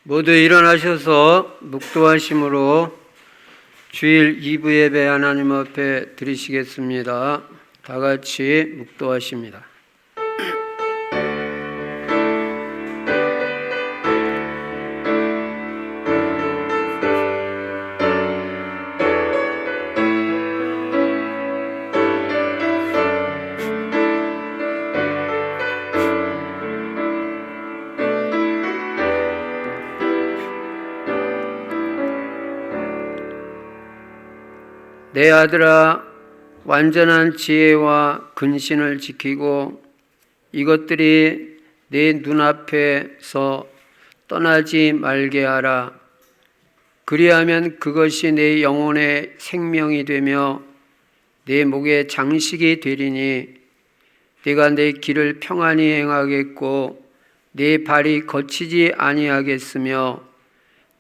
모두 일어나셔서 묵도하심으로 주일 2부 예배 하나님 앞에 드리시겠습니다. 다 같이 묵도하십니다. 내 아들아, 완전한 지혜와 근신을 지키고 이것들이 내 눈앞에서 떠나지 말게 하라. 그리하면 그것이 내 영혼의 생명이 되며 내 목의 장식이 되리니 내가 내 길을 평안히 행하겠고 내 발이 거치지 아니하겠으며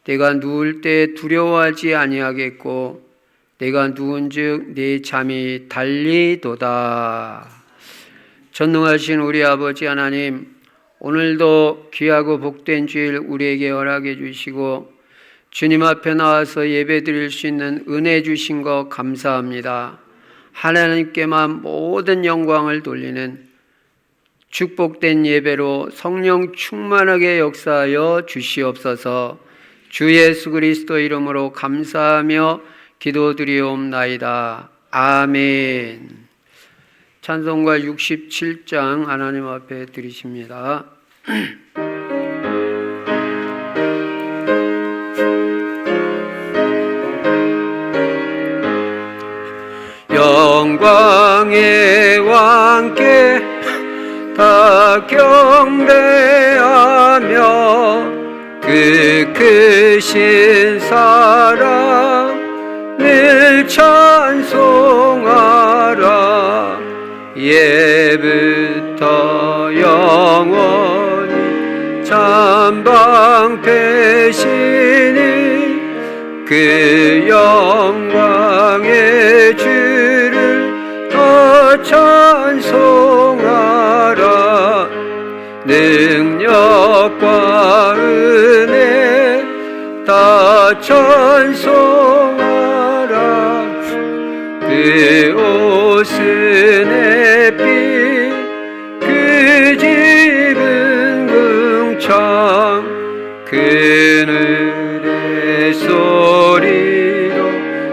내가 누울 때 두려워하지 아니하겠고 내가 누운즉 내 잠이 달리도다. 전능하신 우리 아버지 하나님, 오늘도 귀하고 복된 주일 우리에게 허락해 주시고 주님 앞에 나와서 예배 드릴 수 있는 은혜 주신 것 감사합니다. 하나님께만 모든 영광을 돌리는 축복된 예배로 성령 충만하게 역사하여 주시옵소서. 주 예수 그리스도 이름으로 감사하며 기도드리옵나이다. 아멘. 찬송가 67장 하나님 앞에 드리십니다. 영광의 왕께 다 경배하며 그 크신 사랑 늘 찬송하라. 예부터 영원히 잠방되시니 그 영광의 주를 더 찬송하라. 능력과 은혜 다 찬송하라. 그 옷은 햇빛 그 집은 궁창 그늘의 소리로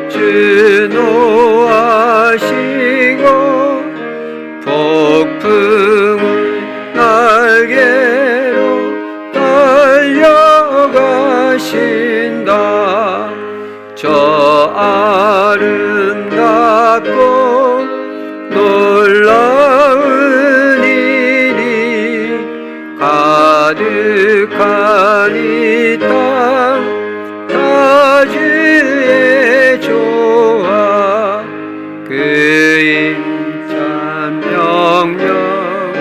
준호하시고 폭풍을 날개로 달려가신다. 저 아름답고 놀라운 일이 가득한 이 땅 다 주의 조화 그 인참 명령이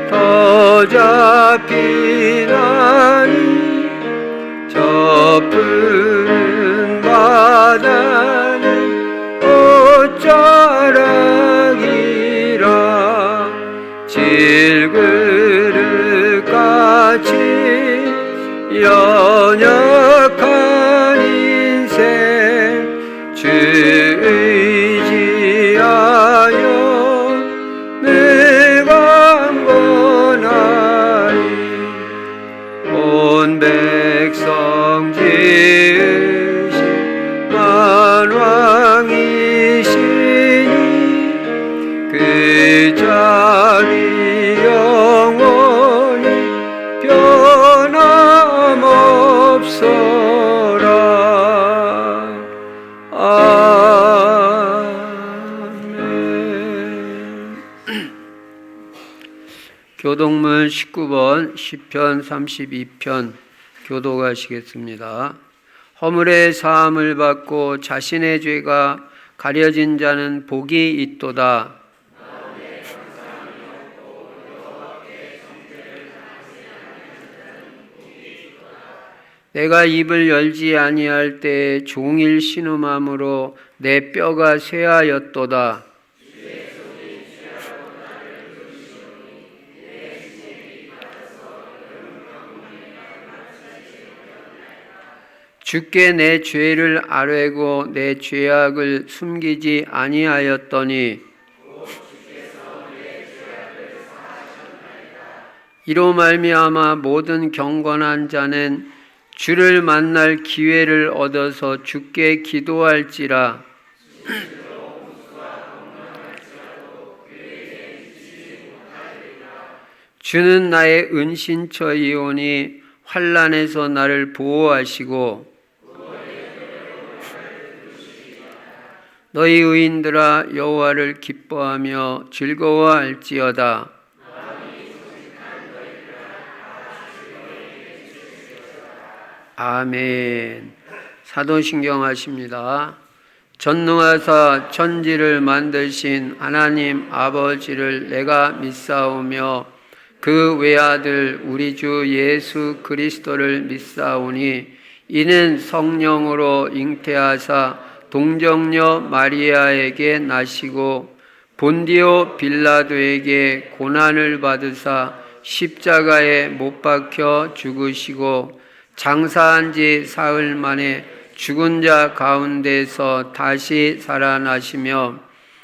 더 잡히나니 저 푸른 바다는 옷자락이라. 질그릇같이 연약한 인생 주 의지하여 늘 강건하리. 온 백성 지으신 만왕이시니 그 자리 영원히 변함없어라. 아멘. 교독문 19번 시편 32편 교독하시겠습니다. 허물의 사함을 받고 자신의 죄가 가려진 자는 복이 있도다. 내가 입을 열지 아니할 때 종일 신음함으로 내 뼈가 쇠하였도다. 주께 내 죄를 아뢰고 내 죄악을 숨기지 아니하였더니 이로 말미암아 모든 경건한 자는 주를 만날 기회를 얻어서 주께 기도할지라. 주는 나의 은신처이오니 환난에서 나를 보호하시고 너희 의인들아 여호와를 기뻐하며 즐거워할지어다. 아멘. 사도신경 하십니다. 전능하사 천지를 만드신 하나님 아버지를 내가 믿사오며 그 외아들 우리 주 예수 그리스도를 믿사오니 이는 성령으로 잉태하사 동정녀 마리아에게 나시고 본디오 빌라도에게 고난을 받으사 십자가에 못 박혀 죽으시고 장사한 지 사흘 만에 죽은 자 가운데서 다시 살아나시며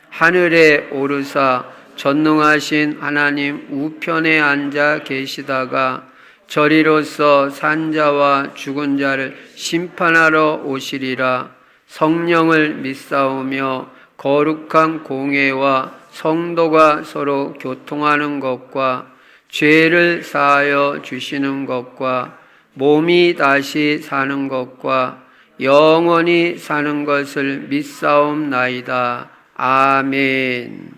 하늘에 오르사 전능하신 하나님 우편에 앉아 계시다가 저리로서 산자와 죽은 자를 심판하러 오시리라. 성령을 믿사오며 거룩한 공회와 성도가 서로 교통하는 것과 죄를 사하여 주시는 것과 몸이 다시 사는 것과 영원히 사는 것을 믿사옵나이다. 아멘.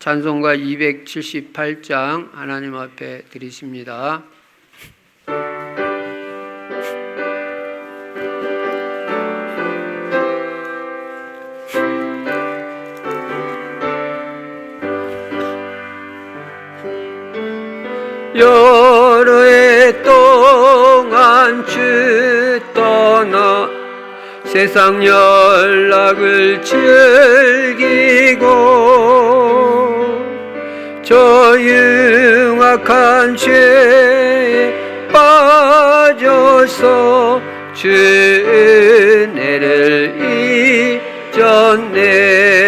찬송가 278장 하나님 앞에 드리십니다. 여러 해 동안 주 떠나 세상 연락을 즐기고 저 흉악한 죄에 빠져서 주 은혜를 잊었네.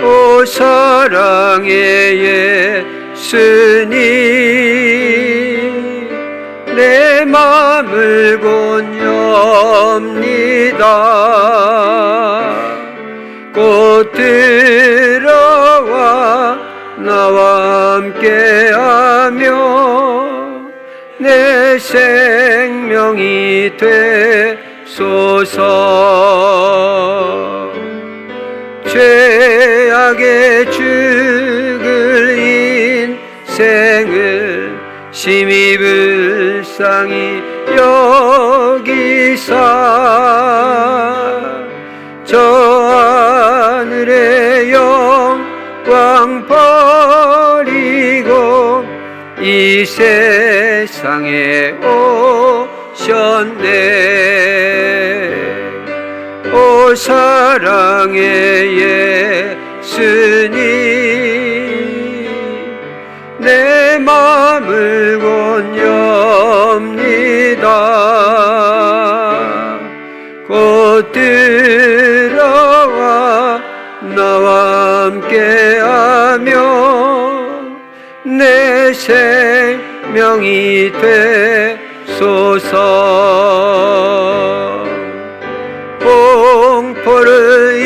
오 사랑의 예수님 내 맘을 곧 엽니다. 곧 들어와 나와 함께하며 내 생명이 되소서. 죄악의 죽을 인생을 심히 불쌍히 여기사 저 하늘의 영광 버리고 이 세상에 오셨네. 오 사랑의 예수님 내 맘을 곧 엽니다. 곧 들어와 나와 함께하며 내 생명이 되소서. 공포를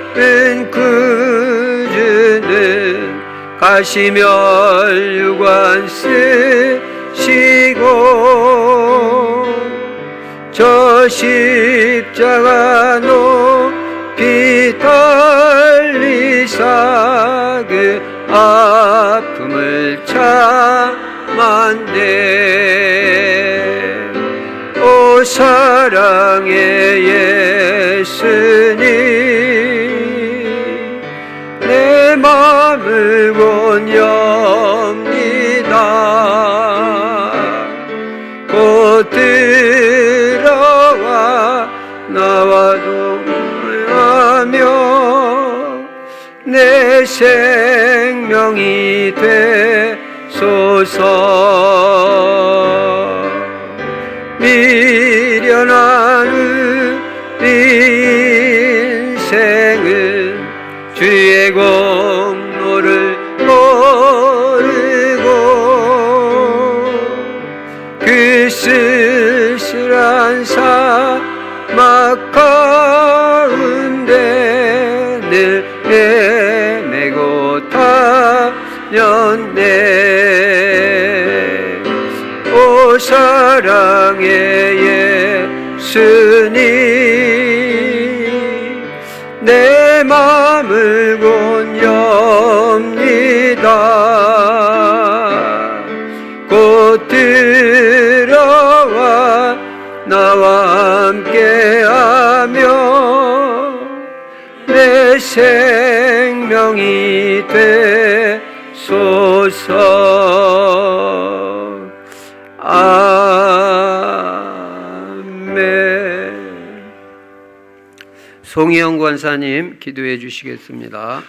입은 구주는 가시면류관 쓰시고 저 십자가 높이 달리사 그 아픔을 참았네. 오 사랑의 예수님 내 맘을 곧 엽니다. 곧 들어와 나와 동행하며 내 생명이 되소서. 미련한 인생은 주의 공로를 모르고 그 쓸쓸한 사막 가운데 늘 헤매고 다녔네. 오 사랑의 예수님, 내 맘을 곧 엽니다. 곧 들어와 나와 함께하며 내 생명이 되소서. 아멘. 송희영 권사님 기도해 주시겠습니다.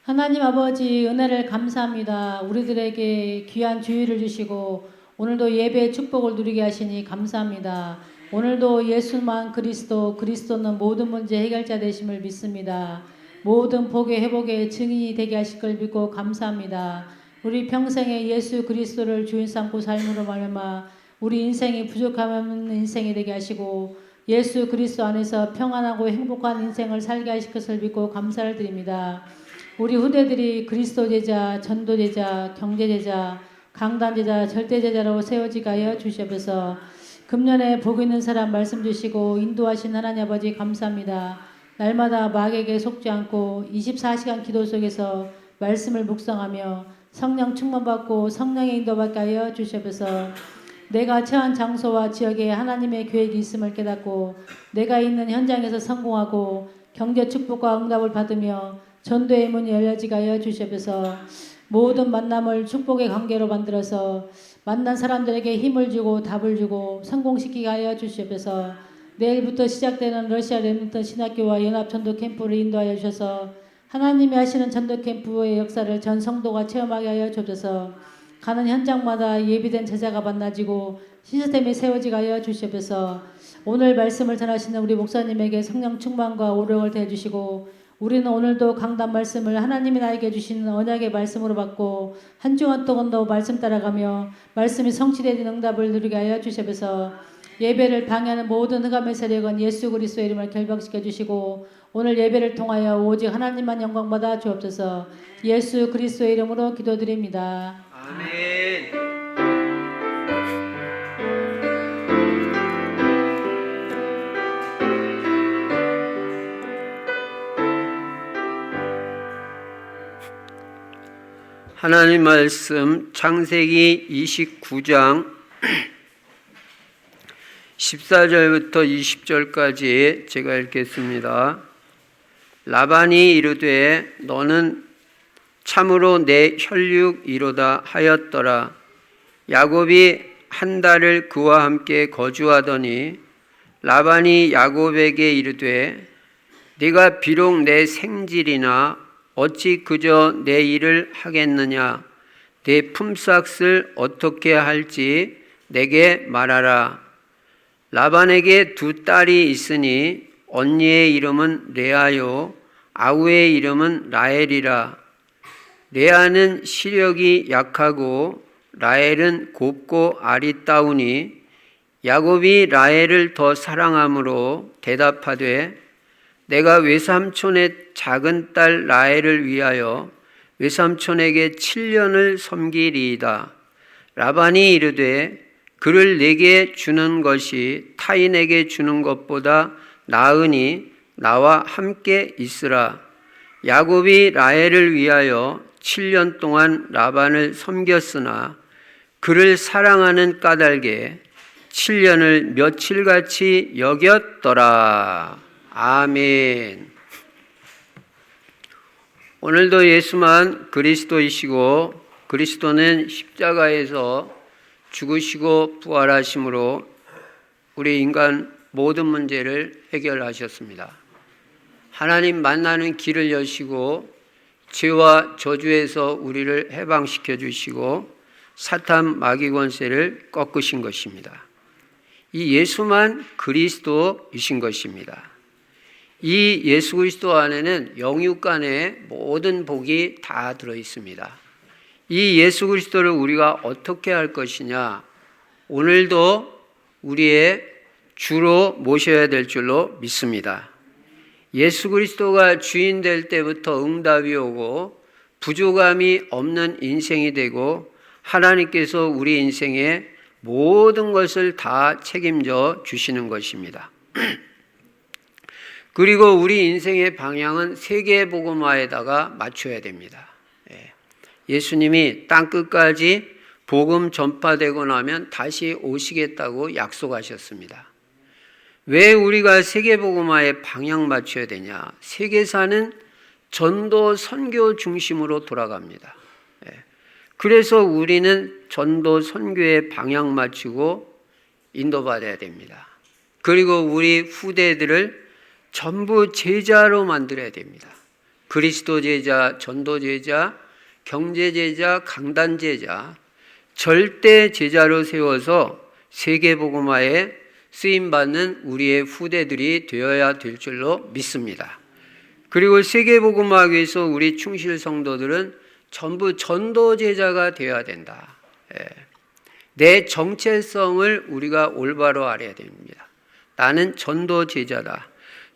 하나님 아버지, 은혜를 감사합니다. 우리들에게 귀한 주의를 주시고 오늘도 예배의 축복을 누리게 하시니 감사합니다. 오늘도 예수만 그리스도는 모든 문제 해결자 되심을 믿습니다. 모든 복의 회복의 증인이 되게 하실 걸 믿고 감사합니다. 우리 평생에 예수 그리스도를 주인 삼고 삶으로 말미암아 우리 인생이 부족함없는 인생이 되게 하시고 예수 그리스도 안에서 평안하고 행복한 인생을 살게 하실 것을 믿고 감사를 드립니다. 우리 후대들이 그리스도 제자, 전도 제자, 경제 제자, 강단 제자, 절대 제자로 세워지게 하여 주시옵소서. 금년에 복 있는 사람 말씀 주시고 인도하신 하나님 아버지 감사합니다. 날마다 마귀에게 속지 않고 24시간 기도 속에서 말씀을 묵상하며 성령 충만받고 성령의 인도받게 하여 주시옵소서. 내가 처한 장소와 지역에 하나님의 계획이 있음을 깨닫고 내가 있는 현장에서 성공하고 경제 축복과 응답을 받으며 전도의 문이 열려지게 하여 주시옵소서. 모든 만남을 축복의 관계로 만들어서 만난 사람들에게 힘을 주고 답을 주고 성공시키게 하여 주시옵소서. 내일부터 시작되는 러시아 렘넌트 신학교와 연합 전도 캠프를 인도하여 주셔서 하나님이 하시는 전도 캠프의 역사를 전 성도가 체험하게 하여 주옵소서. 가는 현장마다 예비된 제자가 만나지고 시스템이 세워지게 하여 주시옵소서. 오늘 말씀을 전하시는 우리 목사님에게 성령 충만과 오력을 더해주시고 우리는 오늘도 강단 말씀을 하나님이 나에게 주시는 언약의 말씀으로 받고 한 주간 동안도 말씀 따라가며 말씀이 성취되는 응답을 누리게 하여 주시옵소서. 예배를 방해하는 모든 흑암의 세력은 예수 그리스도의 이름을 결박시켜 주시고 오늘 예배를 통하여 오직 하나님만 영광받아 주옵소서. 예수 그리스도의 이름으로 기도드립니다. 아멘. 하나님 말씀 창세기 29장 14절부터 20절까지 제가 읽겠습니다. 라반이 이르되 너는 참으로 내 혈육이로다 하였더라. 야곱이 한 달을 그와 함께 거주하더니 라반이 야곱에게 이르되 네가 비록 내 생질이나 어찌 그저 내 일을 하겠느냐. 내 품삯을 어떻게 할지 내게 말하라. 라반에게 두 딸이 있으니 언니의 이름은 레아요 아우의 이름은 라헬이라. 레아는 시력이 약하고 라헬은 곱고 아리따우니 야곱이 라헬을 더 사랑함으로 대답하되 내가 외삼촌의 작은 딸 라헬을 위하여 외삼촌에게 7년을 섬기리이다. 라반이 이르되 그를 내게 주는 것이 타인에게 주는 것보다 나으니 나와 함께 있으라. 야곱이 라헬을 위하여 7년 동안 라반을 섬겼으나 그를 사랑하는 까닭에 7년을 며칠같이 여겼더라. 아멘. 오늘도 예수만 그리스도이시고 그리스도는 십자가에서 죽으시고 부활하심으로 우리 인간 모든 문제를 해결하셨습니다. 하나님 만나는 길을 여시고 죄와 저주에서 우리를 해방시켜 주시고 사탄 마귀 권세를 꺾으신 것입니다. 이 예수만 그리스도이신 것입니다. 이 예수 그리스도 안에는 영육간의 모든 복이 다 들어 있습니다. 이 예수 그리스도를 우리가 어떻게 할 것이냐, 오늘도 우리의 주로 모셔야 될 줄로 믿습니다. 예수 그리스도가 주인 될 때부터 응답이 오고 부족함이 없는 인생이 되고 하나님께서 우리 인생에 모든 것을 다 책임져 주시는 것입니다. 그리고 우리 인생의 방향은 세계복음화에다가 맞춰야 됩니다. 예수님이 땅끝까지 복음 전파되고 나면 다시 오시겠다고 약속하셨습니다. 왜 우리가 세계복음화에 방향 맞춰야 되냐? 세계사는 전도 선교 중심으로 돌아갑니다. 그래서 우리는 전도 선교에 방향 맞추고 인도받아야 됩니다. 그리고 우리 후대들을 전부 제자로 만들어야 됩니다. 그리스도 제자, 전도 제자, 경제 제자, 강단 제자, 절대 제자로 세워서 세계복음화에 쓰임받는 우리의 후대들이 되어야 될 줄로 믿습니다. 그리고 세계복음화하기 위해서 우리 충실 성도들은 전부 전도 제자가 되어야 된다. 내 정체성을 우리가 올바로 알아야 됩니다. 나는 전도 제자다.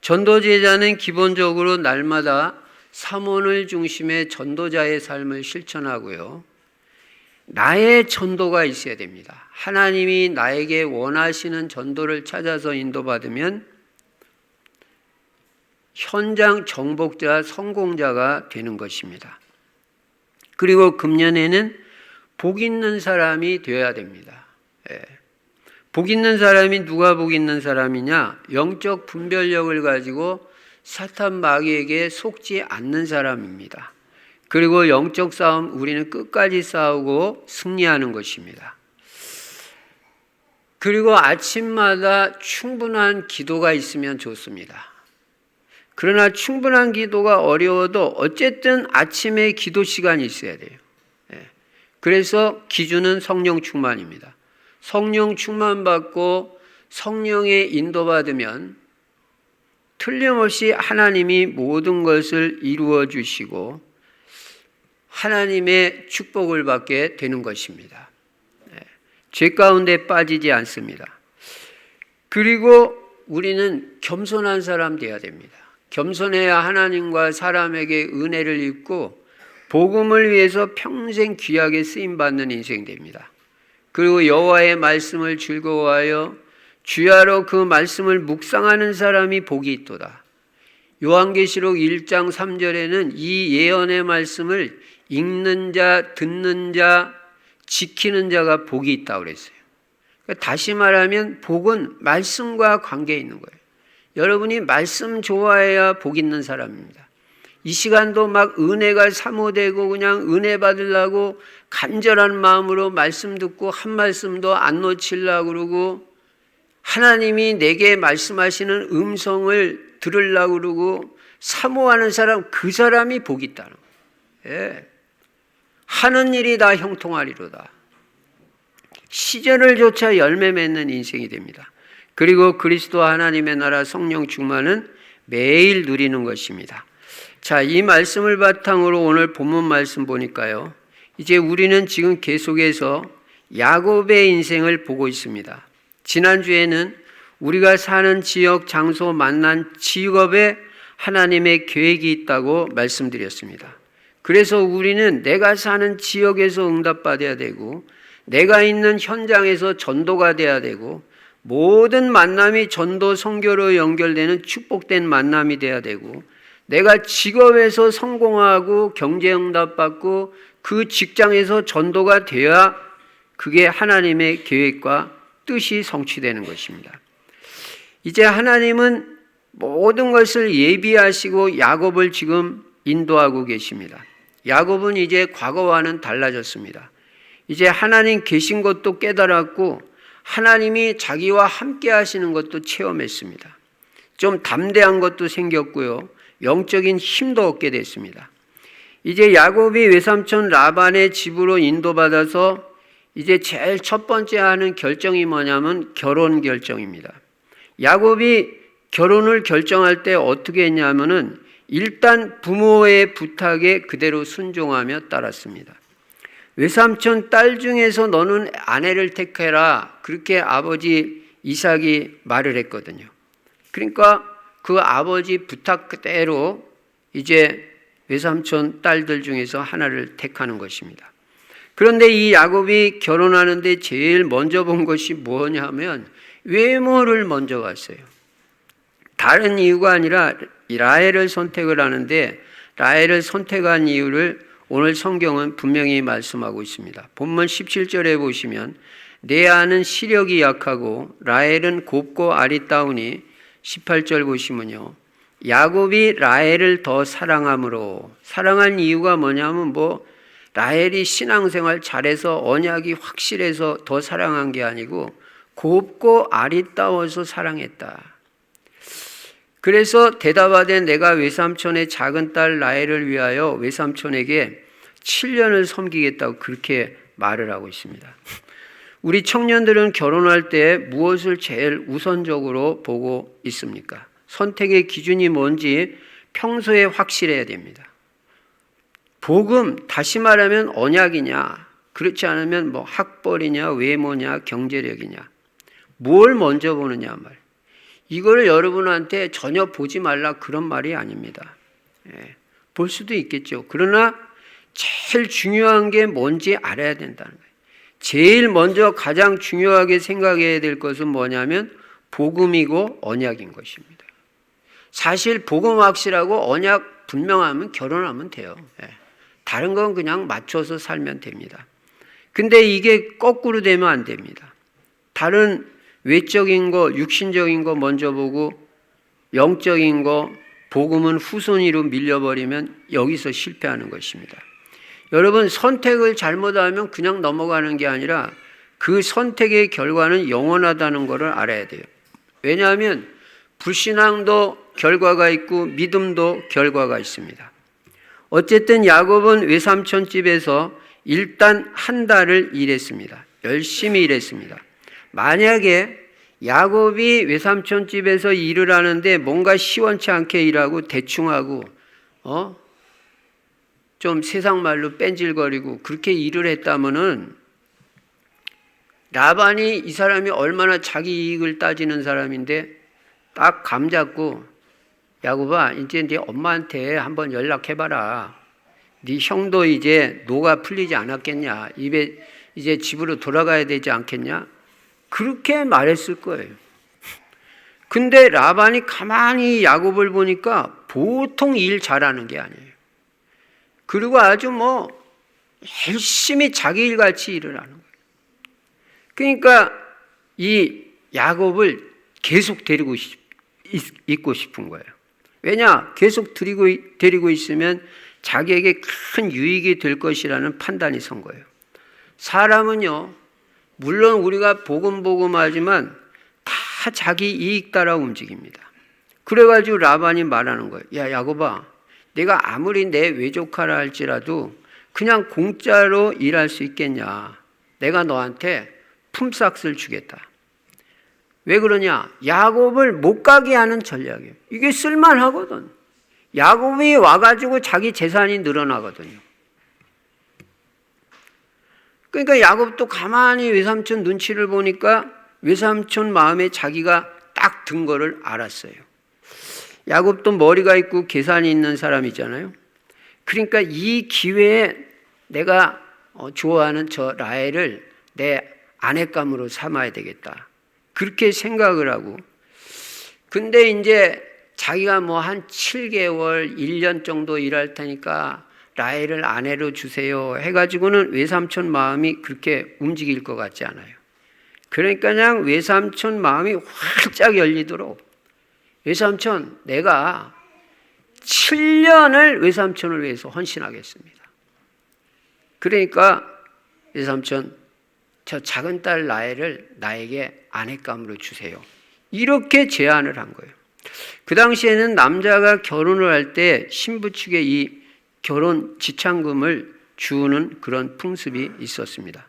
전도 제자는 기본적으로 날마다 삼원을 중심의 전도자의 삶을 실천하고요. 나의 전도가 있어야 됩니다. 하나님이 나에게 원하시는 전도를 찾아서 인도받으면 현장 정복자, 성공자가 되는 것입니다. 그리고 금년에는 복 있는 사람이 되어야 됩니다. 복 있는 사람이 누가 복 있는 사람이냐? 영적 분별력을 가지고 사탄 마귀에게 속지 않는 사람입니다. 그리고 영적 싸움 우리는 끝까지 싸우고 승리하는 것입니다. 그리고 아침마다 충분한 기도가 있으면 좋습니다. 그러나 충분한 기도가 어려워도 어쨌든 아침에 기도 시간이 있어야 돼요. 그래서 기준은 성령 충만입니다. 성령 충만받고 성령에 인도받으면 틀림없이 하나님이 모든 것을 이루어 주시고 하나님의 축복을 받게 되는 것입니다. 죄 가운데 빠지지 않습니다. 그리고 우리는 겸손한 사람 되어야 됩니다. 겸손해야 하나님과 사람에게 은혜를 입고 복음을 위해서 평생 귀하게 쓰임받는 인생 됩니다. 그리고 여호와의 말씀을 즐거워하여 주야로 그 말씀을 묵상하는 사람이 복이 있도다. 요한계시록 1장 3절에는 이 예언의 말씀을 읽는 자, 듣는 자, 지키는 자가 복이 있다고 그랬어요. 다시 말하면 복은 말씀과 관계 있는 거예요. 여러분이 말씀 좋아해야 복 있는 사람입니다. 이 시간도 막 은혜가 사모되고 그냥 은혜 받으려고 간절한 마음으로 말씀 듣고 한 말씀도 안 놓치려고 그러고 하나님이 내게 말씀하시는 음성을 들으려고 그러고 사모하는 사람, 그 사람이 복이 있다는 거예요. 하는 일이 다 형통하리로다. 시절을 조차 열매 맺는 인생이 됩니다. 그리고 그리스도 하나님의 나라 성령 충만은 매일 누리는 것입니다. 자, 이 말씀을 바탕으로 오늘 본문 말씀 보니까요. 이제 우리는 지금 계속해서 야곱의 인생을 보고 있습니다. 지난주에는 우리가 사는 지역, 장소, 만난 직업에 하나님의 계획이 있다고 말씀드렸습니다. 그래서 우리는 내가 사는 지역에서 응답받아야 되고 내가 있는 현장에서 전도가 돼야 되고 모든 만남이 전도 선교로 연결되는 축복된 만남이 돼야 되고 내가 직업에서 성공하고 경제 응답받고 그 직장에서 전도가 돼야 그게 하나님의 계획과 뜻이 성취되는 것입니다. 이제 하나님은 모든 것을 예비하시고 야곱을 지금 인도하고 계십니다. 야곱은 이제 과거와는 달라졌습니다. 이제 하나님 계신 것도 깨달았고 하나님이 자기와 함께 하시는 것도 체험했습니다. 좀 담대한 것도 생겼고요. 영적인 힘도 얻게 됐습니다. 이제 야곱이 외삼촌 라반의 집으로 인도받아서 이제 제일 첫 번째 하는 결정이 뭐냐면 결혼 결정입니다. 야곱이 결혼을 결정할 때 어떻게 했냐면은 일단 부모의 부탁에 그대로 순종하며 따랐습니다. 외삼촌 딸 중에서 너는 아내를 택해라. 그렇게 아버지 이삭이 말을 했거든요. 그러니까 그 아버지 부탁 그대로 이제 외삼촌 딸들 중에서 하나를 택하는 것입니다. 그런데 이 야곱이 결혼하는데 제일 먼저 본 것이 뭐냐면 외모를 먼저 봤어요. 다른 이유가 아니라 라헬을 선택을 하는데 라헬을 선택한 이유를 오늘 성경은 분명히 말씀하고 있습니다. 본문 17절에 보시면 내 아는 시력이 약하고 라헬은 곱고 아리따우니 18절 보시면요. 야곱이 라헬을 더 사랑함으로 사랑한 이유가 뭐냐면 라헬이 신앙생활 잘해서 언약이 확실해서 더 사랑한 게 아니고 곱고 아리따워서 사랑했다. 그래서 대답하되 내가 외삼촌의 작은 딸 라헬을 위하여 외삼촌에게 7년을 섬기겠다고 그렇게 말을 하고 있습니다. 우리 청년들은 결혼할 때 무엇을 제일 우선적으로 보고 있습니까? 선택의 기준이 뭔지 평소에 확실해야 됩니다. 복음, 다시 말하면 언약이냐, 그렇지 않으면 학벌이냐, 외모냐, 경제력이냐, 뭘 먼저 보느냐 말. 이거를 여러분한테 전혀 보지 말라 그런 말이 아닙니다. 볼 수도 있겠죠. 그러나 제일 중요한 게 뭔지 알아야 된다는 거예요. 제일 먼저 가장 중요하게 생각해야 될 것은 뭐냐면 복음이고 언약인 것입니다. 사실 복음 확실하고 언약 분명하면 결혼하면 돼요. 다른 건 그냥 맞춰서 살면 됩니다. 근데 이게 거꾸로 되면 안 됩니다. 다른 외적인 거, 육신적인 거 먼저 보고 영적인 거, 복음은 후순위로 밀려버리면 여기서 실패하는 것입니다. 여러분, 선택을 잘못하면 그냥 넘어가는 게 아니라 그 선택의 결과는 영원하다는 것을 알아야 돼요. 왜냐하면 불신앙도 결과가 있고 믿음도 결과가 있습니다. 어쨌든 야곱은 외삼촌 집에서 일단 한 달을 일했습니다. 열심히 일했습니다. 만약에 야곱이 외삼촌 집에서 일을 하는데 뭔가 시원치 않게 일하고 대충하고 좀 세상 말로 뺀질거리고 그렇게 일을 했다면은 라반이 이 사람이 얼마나 자기 이익을 따지는 사람인데 딱 감 잡고 야곱아 이제 네 엄마한테 한번 연락해봐라. 네 형도 이제 노가 풀리지 않았겠냐. 입에 이제 집으로 돌아가야 되지 않겠냐. 그렇게 말했을 거예요. 근데 라반이 가만히 야곱을 보니까 보통 일 잘하는 게 아니에요. 그리고 아주 열심히 자기 일같이 일을 하는 거예요. 그러니까 이 야곱을 계속 데리고 있고 싶은 거예요. 왜냐? 계속 데리고 있으면 자기에게 큰 유익이 될 것이라는 판단이 선 거예요. 사람은요, 물론 우리가 복음하지만 다 자기 이익 따라 움직입니다. 그래가지고 라반이 말하는 거예요. 야, 야곱아, 내가 아무리 내 외조카라 할지라도 그냥 공짜로 일할 수 있겠냐. 내가 너한테 품삯을 주겠다. 왜 그러냐? 야곱을 못 가게 하는 전략이에요. 이게 쓸만하거든. 야곱이 와가지고 자기 재산이 늘어나거든요. 그러니까 야곱도 가만히 외삼촌 눈치를 보니까 외삼촌 마음에 자기가 딱 든 거를 알았어요. 야곱도 머리가 있고 계산이 있는 사람이잖아요. 그러니까 이 기회에 내가 좋아하는 저 라헬을 내 아내감으로 삼아야 되겠다. 그렇게 생각을 하고. 근데 이제 자기가 한 7개월, 1년 정도 일할 테니까 라헬을 아내로 주세요 해가지고는 외삼촌 마음이 그렇게 움직일 것 같지 않아요. 그러니까 그냥 외삼촌 마음이 활짝 열리도록 외삼촌 내가 7년을 외삼촌을 위해서 헌신하겠습니다. 그러니까 외삼촌 저 작은 딸 라헬을 나에게 아내감으로 주세요. 이렇게 제안을 한 거예요. 그 당시에는 남자가 결혼을 할 때 신부 측에 이 결혼 지참금을 주는 그런 풍습이 있었습니다.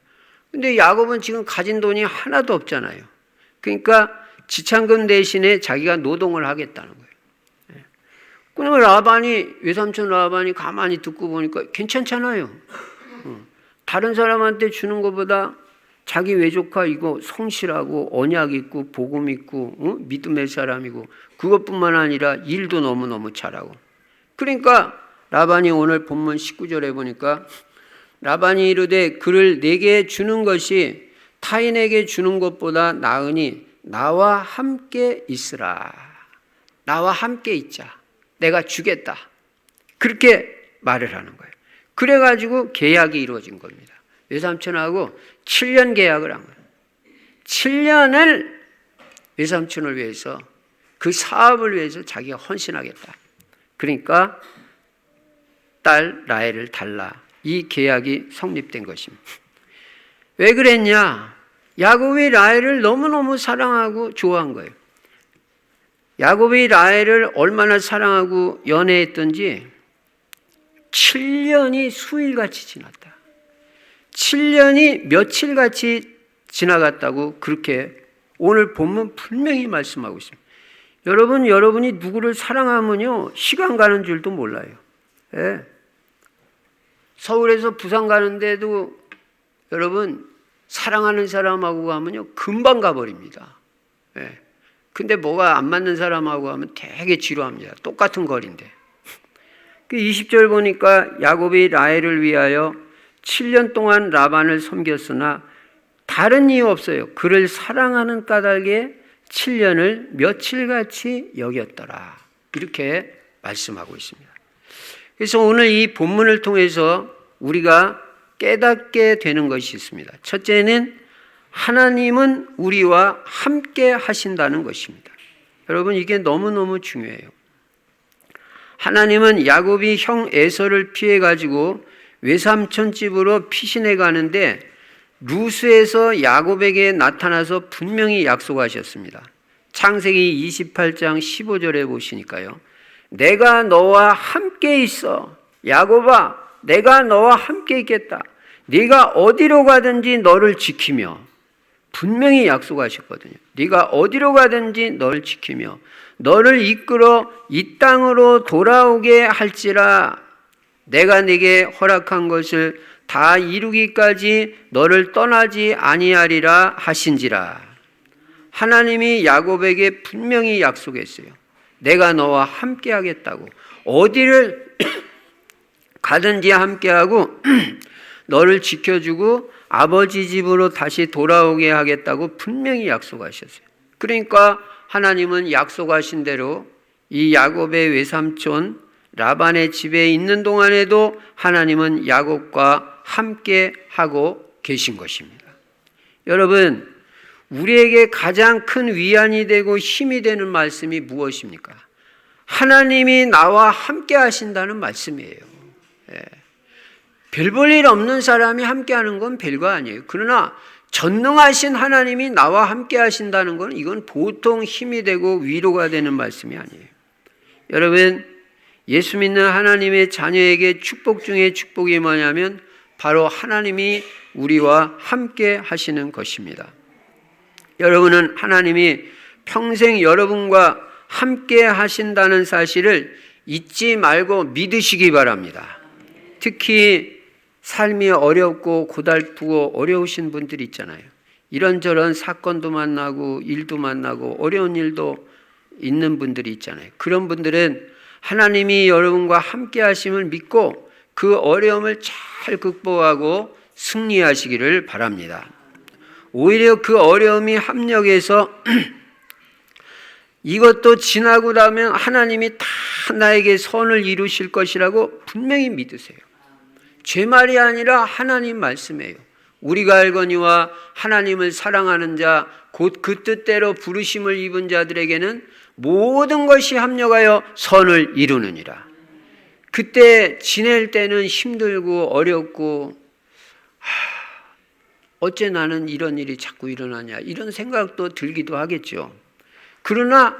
근데 야곱은 지금 가진 돈이 하나도 없잖아요. 그러니까 지참금 대신에 자기가 노동을 하겠다는 거예요. 그러면 라반이, 외삼촌 라반이 가만히 듣고 보니까 괜찮잖아요. 다른 사람한테 주는 것보다 자기 외조카 이거 성실하고 언약 있고 복음 있고 믿음의 사람이고 그것뿐만 아니라 일도 너무너무 잘하고. 그러니까 라반이 오늘 본문 19절에 보니까 라반이 이르되 그를 내게 주는 것이 타인에게 주는 것보다 나으니 나와 함께 있으라. 나와 함께 있자. 내가 주겠다. 그렇게 말을 하는 거예요. 그래가지고 계약이 이루어진 겁니다. 외삼촌하고 7년 계약을 한 거예요. 7년을 외삼촌을 위해서 그 사업을 위해서 자기가 헌신하겠다. 그러니까 딸 라헬을 달라. 이 계약이 성립된 것입니다. 왜 그랬냐? 야곱이 라헬을 너무너무 사랑하고 좋아한 거예요. 야곱이 라헬을 얼마나 사랑하고 연애했던지 7년이 수일같이 지났다. 7년이 며칠같이 지나갔다고 그렇게 오늘 본문 분명히 말씀하고 있습니다. 여러분이 누구를 사랑하면요 시간 가는 줄도 몰라요. 예. 서울에서 부산 가는데도 여러분 사랑하는 사람하고 가면요 금방 가버립니다. 예. 근데 뭐가 안 맞는 사람하고 가면 되게 지루합니다. 똑같은 거리인데. 20절 보니까 야곱이 라헬을 위하여 7년 동안 라반을 섬겼으나 다른 이유 없어요. 그를 사랑하는 까닭에 7년을 며칠같이 여겼더라. 이렇게 말씀하고 있습니다. 그래서 오늘 이 본문을 통해서 우리가 깨닫게 되는 것이 있습니다. 첫째는 하나님은 우리와 함께 하신다는 것입니다. 여러분 이게 너무너무 중요해요. 하나님은 야곱이 형 에서를 피해 가지고 외삼촌 집으로 피신해 가는데 루스에서 야곱에게 나타나서 분명히 약속하셨습니다. 창세기 28장 15절에 보시니까요. 내가 너와 함께 있어. 야곱아, 내가 너와 함께 있겠다. 네가 어디로 가든지 너를 지키며 분명히 약속하셨거든요. 네가 어디로 가든지 너를 지키며 너를 이끌어 이 땅으로 돌아오게 할지라. 내가 네게 허락한 것을 다 이루기까지 너를 떠나지 아니하리라 하신지라. 하나님이 야곱에게 분명히 약속했어요. 내가 너와 함께 하겠다고. 어디를 가든지 함께하고 너를 지켜주고 아버지 집으로 다시 돌아오게 하겠다고 분명히 약속하셨어요. 그러니까 하나님은 약속하신 대로 이 야곱의 외삼촌 라반의 집에 있는 동안에도 하나님은 야곱과 함께 하고 계신 것입니다. 여러분, 우리에게 가장 큰 위안이 되고 힘이 되는 말씀이 무엇입니까? 하나님이 나와 함께 하신다는 말씀이에요. 별 볼 일 없는 사람이 함께 하는 건 별거 아니에요. 그러나 전능하신 하나님이 나와 함께 하신다는 건 이건 보통 힘이 되고 위로가 되는 말씀이 아니에요. 여러분, 예수 믿는 하나님의 자녀에게 축복 중에 축복이 뭐냐면 바로 하나님이 우리와 함께 하시는 것입니다. 여러분은 하나님이 평생 여러분과 함께 하신다는 사실을 잊지 말고 믿으시기 바랍니다. 특히 삶이 어렵고 고달프고 어려우신 분들이 있잖아요. 이런저런 사건도 만나고 일도 만나고 어려운 일도 있는 분들이 있잖아요. 그런 분들은 하나님이 여러분과 함께 하심을 믿고 그 어려움을 잘 극복하고 승리하시기를 바랍니다. 오히려 그 어려움이 합력해서 이것도 지나고 나면 하나님이 다 나에게 선을 이루실 것이라고 분명히 믿으세요. 제 말이 아니라 하나님 말씀이에요. 우리가 알거니와 하나님을 사랑하는 자 곧 그 뜻대로 부르심을 입은 자들에게는 모든 것이 합력하여 선을 이루느니라. 그때 지낼 때는 힘들고 어렵고 어째 나는 이런 일이 자꾸 일어나냐 이런 생각도 들기도 하겠죠. 그러나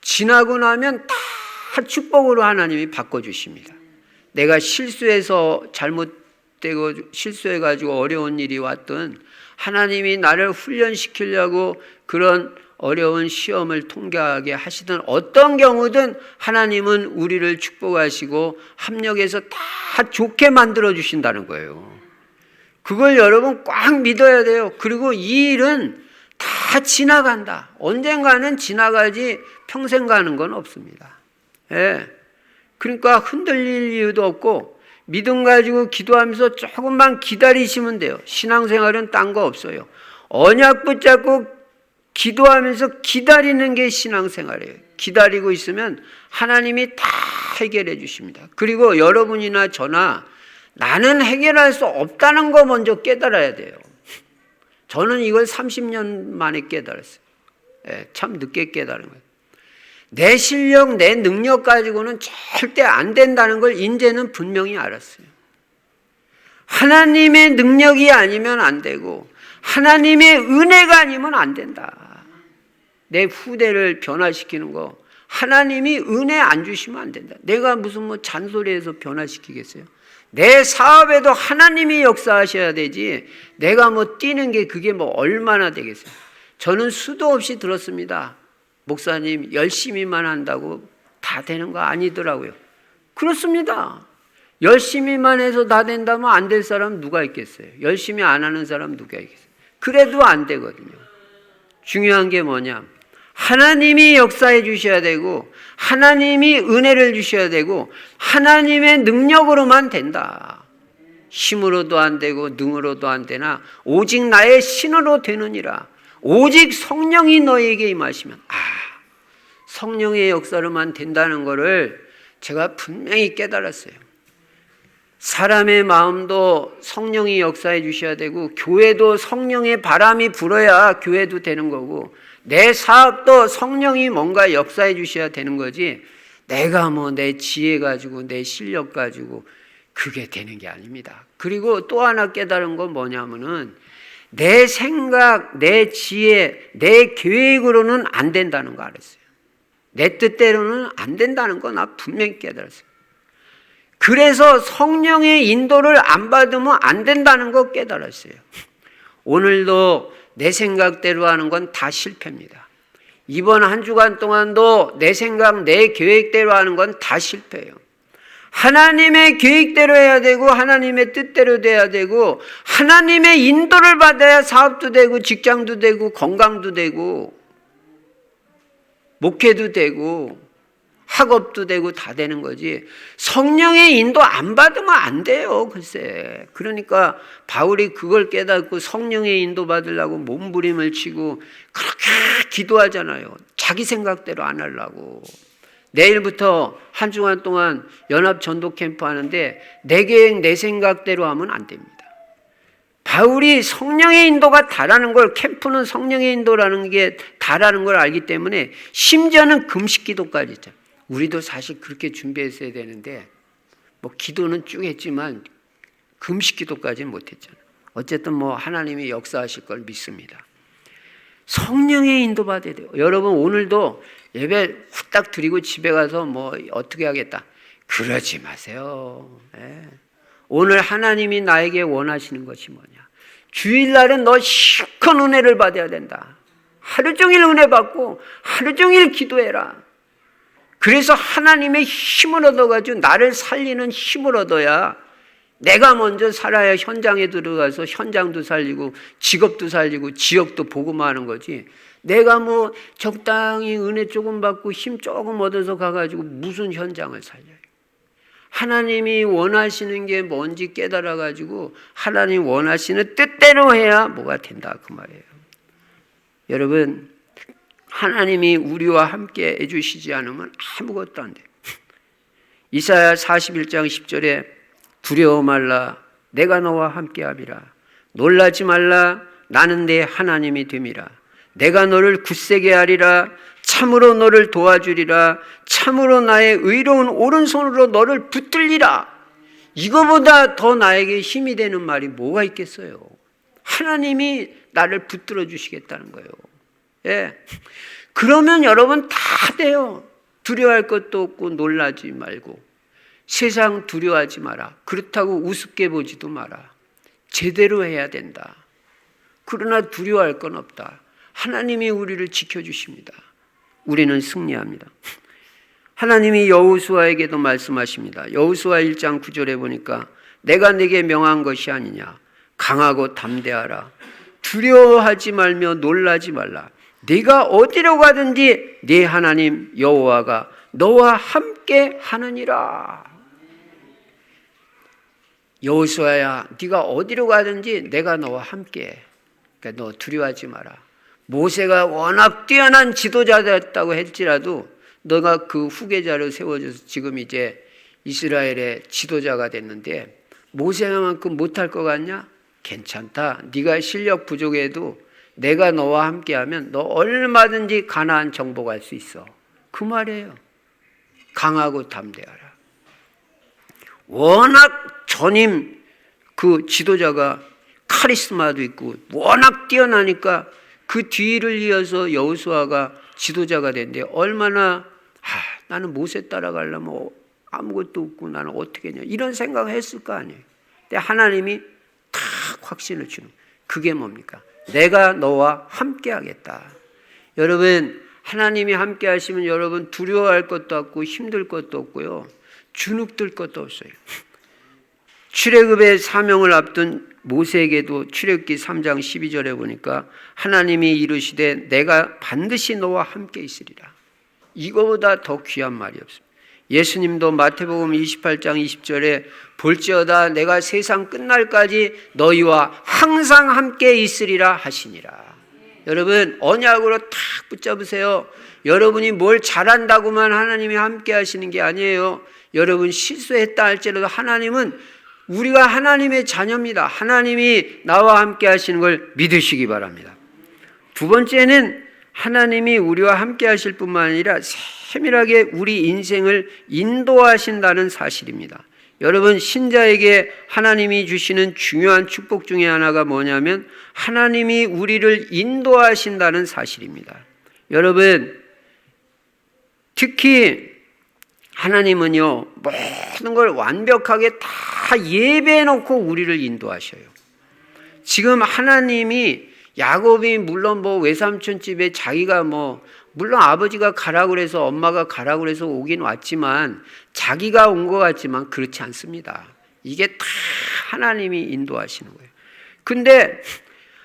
지나고 나면 다 축복으로 하나님이 바꿔주십니다. 내가 실수해서 잘못되고 실수해가지고 어려운 일이 왔든 하나님이 나를 훈련시키려고 그런 어려운 시험을 통과하게 하시든 어떤 경우든 하나님은 우리를 축복하시고 합력해서 다 좋게 만들어 주신다는 거예요. 그걸 여러분 꽉 믿어야 돼요. 그리고 이 일은 다 지나간다. 언젠가는 지나가지 평생 가는 건 없습니다. 예. 그러니까 흔들릴 이유도 없고 믿음 가지고 기도하면서 조금만 기다리시면 돼요. 신앙생활은 딴 거 없어요. 언약 붙잡고 기도하면서 기다리는 게 신앙생활이에요. 기다리고 있으면 하나님이 다 해결해 주십니다. 그리고 여러분이나 저나 나는 해결할 수 없다는 거 먼저 깨달아야 돼요. 저는 이걸 30년 만에 깨달았어요. 예, 참 늦게 깨달은 거예요. 내 실력, 내 능력 가지고는 절대 안 된다는 걸 이제는 분명히 알았어요. 하나님의 능력이 아니면 안 되고 하나님의 은혜가 아니면 안 된다. 내 후대를 변화시키는 거 하나님이 은혜 안 주시면 안 된다. 내가 무슨 뭐 잔소리해서 변화시키겠어요? 내 사업에도 하나님이 역사하셔야 되지 내가 뭐 뛰는 게 그게 뭐 얼마나 되겠어요? 저는 수도 없이 들었습니다. 목사님 열심히만 한다고 다 되는 거 아니더라고요. 그렇습니다. 열심히만 해서 다 된다면 안 될 사람 누가 있겠어요? 열심히 안 하는 사람 누가 있겠어요? 그래도 안 되거든요. 중요한 게 뭐냐? 하나님이 역사해 주셔야 되고 하나님이 은혜를 주셔야 되고 하나님의 능력으로만 된다. 힘으로도 안 되고 능으로도 안 되나 오직 나의 신으로 되느니라. 오직 성령이 너에게 임하시면 성령의 역사로만 된다는 것을 제가 분명히 깨달았어요. 사람의 마음도 성령이 역사해 주셔야 되고 교회도 성령의 바람이 불어야 교회도 되는 거고 내 사업도 성령이 뭔가 역사해 주셔야 되는 거지 내가 뭐 내 지혜 가지고 내 실력 가지고 그게 되는 게 아닙니다. 그리고 또 하나 깨달은 건 뭐냐면은 내 생각, 내 지혜, 내 계획으로는 안 된다는 거 알았어요. 내 뜻대로는 안 된다는 거 나 분명히 깨달았어요. 그래서 성령의 인도를 안 받으면 안 된다는 거 깨달았어요. 오늘도 내 생각대로 하는 건 다 실패입니다. 이번 한 주간 동안도 내 생각, 내 계획대로 하는 건 다 실패예요. 하나님의 계획대로 해야 되고 하나님의 뜻대로 돼야 되고 하나님의 인도를 받아야 사업도 되고 직장도 되고 건강도 되고 목회도 되고 학업도 되고 다 되는 거지 성령의 인도 안 받으면 안 돼요. 글쎄. 그러니까 바울이 그걸 깨닫고 성령의 인도 받으려고 몸부림을 치고 그렇게 기도하잖아요. 자기 생각대로 안 하려고. 내일부터 한 주간 동안 연합 전도 캠프 하는데 내 계획 내 생각대로 하면 안 됩니다. 바울이 성령의 인도가 다라는 걸 캠프는 성령의 인도라는 게 다라는 걸 알기 때문에 심지어는 금식 기도까지 있잖아요. 우리도 사실 그렇게 준비했어야 되는데 뭐 기도는 쭉 했지만 금식 기도까지는 못했잖아요. 어쨌든 뭐 하나님이 역사하실 걸 믿습니다. 성령의 인도 받아야 돼요. 여러분 오늘도 예배 후딱 드리고 집에 가서 뭐 어떻게 하겠다 그러지 마세요. 오늘 하나님이 나에게 원하시는 것이 뭐냐? 주일날은 너 시큰 은혜를 받아야 된다. 하루 종일 은혜 받고 하루 종일 기도해라. 그래서 하나님의 힘을 얻어가지고 나를 살리는 힘을 얻어야 내가 먼저 살아야 현장에 들어가서 현장도 살리고 직업도 살리고 지역도 복음하는 거지. 내가 뭐 적당히 은혜 조금 받고 힘 조금 얻어서 가가지고 무슨 현장을 살려요. 하나님이 원하시는 게 뭔지 깨달아가지고 하나님 원하시는 뜻대로 해야 뭐가 된다 그 말이에요. 여러분 하나님이 우리와 함께 해주시지 않으면 아무것도 안 돼요. 이사야 41장 10절에 두려워 말라 내가 너와 함께함이라 놀라지 말라 나는 내 하나님이 됨이라 내가 너를 굳세게 하리라 참으로 너를 도와주리라 참으로 나의 의로운 오른손으로 너를 붙들리라. 이거보다 더 나에게 힘이 되는 말이 뭐가 있겠어요? 하나님이 나를 붙들어 주시겠다는 거예요. 예. 그러면 여러분 다 돼요. 두려워할 것도 없고 놀라지 말고 세상 두려워하지 마라. 그렇다고 우습게 보지도 마라. 제대로 해야 된다. 그러나 두려워할 건 없다. 하나님이 우리를 지켜주십니다. 우리는 승리합니다. 하나님이 여호수아에게도 말씀하십니다. 여호수아 1장 9절에 보니까 내가 네게 명한 것이 아니냐. 강하고 담대하라. 두려워하지 말며 놀라지 말라. 네가 어디로 가든지 네 하나님 여호와가 너와 함께 하느니라. 여호수아야, 네가 어디로 가든지 내가 너와 함께. 그러니까 너 두려워하지 마라. 모세가 워낙 뛰어난 지도자였다고 할지라도 너가 그 후계자로 세워져서 지금 이제 이스라엘의 지도자가 됐는데 모세만큼 못할 것 같냐? 괜찮다. 네가 실력 부족해도 내가 너와 함께하면 너 얼마든지 가나안 정복할 수 있어. 그 말이에요. 강하고 담대하라. 워낙 전임 그 지도자가 카리스마도 있고 워낙 뛰어나니까 그 뒤를 이어서 여호수아가 지도자가 됐는데 얼마나 나는 모세 따라가려면 아무것도 없고 나는 어떻게 했냐 이런 생각을 했을 거 아니에요. 근데 하나님이 탁 확신을 주는 그게 뭡니까? 내가 너와 함께 하겠다. 여러분 하나님이 함께 하시면 여러분 두려워할 것도 없고 힘들 것도 없고요. 주눅들 것도 없어요. 출애굽의 사명을 앞둔 모세에게도 출애굽기 3장 12절에 보니까 하나님이 이르시되 내가 반드시 너와 함께 있으리라. 이거보다 더 귀한 말이 없습니다. 예수님도 마태복음 28장 20절에 볼지어다 내가 세상 끝날까지 너희와 항상 함께 있으리라 하시니라. 여러분 언약으로 탁 붙잡으세요. 여러분이 뭘 잘한다고만 하나님이 함께 하시는 게 아니에요. 여러분 실수했다 할지라도 하나님은 우리가 하나님의 자녀입니다. 하나님이 나와 함께 하시는 걸 믿으시기 바랍니다. 두 번째는 하나님이 우리와 함께 하실 뿐만 아니라 세밀하게 우리 인생을 인도하신다는 사실입니다. 여러분 신자에게 하나님이 주시는 중요한 축복 중에 하나가 뭐냐면 하나님이 우리를 인도하신다는 사실입니다. 여러분 특히 하나님은요 모든 걸 완벽하게 다 예배해 놓고 우리를 인도하셔요. 지금 하나님이 야곱이 물론 뭐 외삼촌 집에 자기가 물론 아버지가 가라고 그래서 엄마가 가라고 그래서 오긴 왔지만 자기가 온 것 같지만 그렇지 않습니다. 이게 다 하나님이 인도하시는 거예요. 근데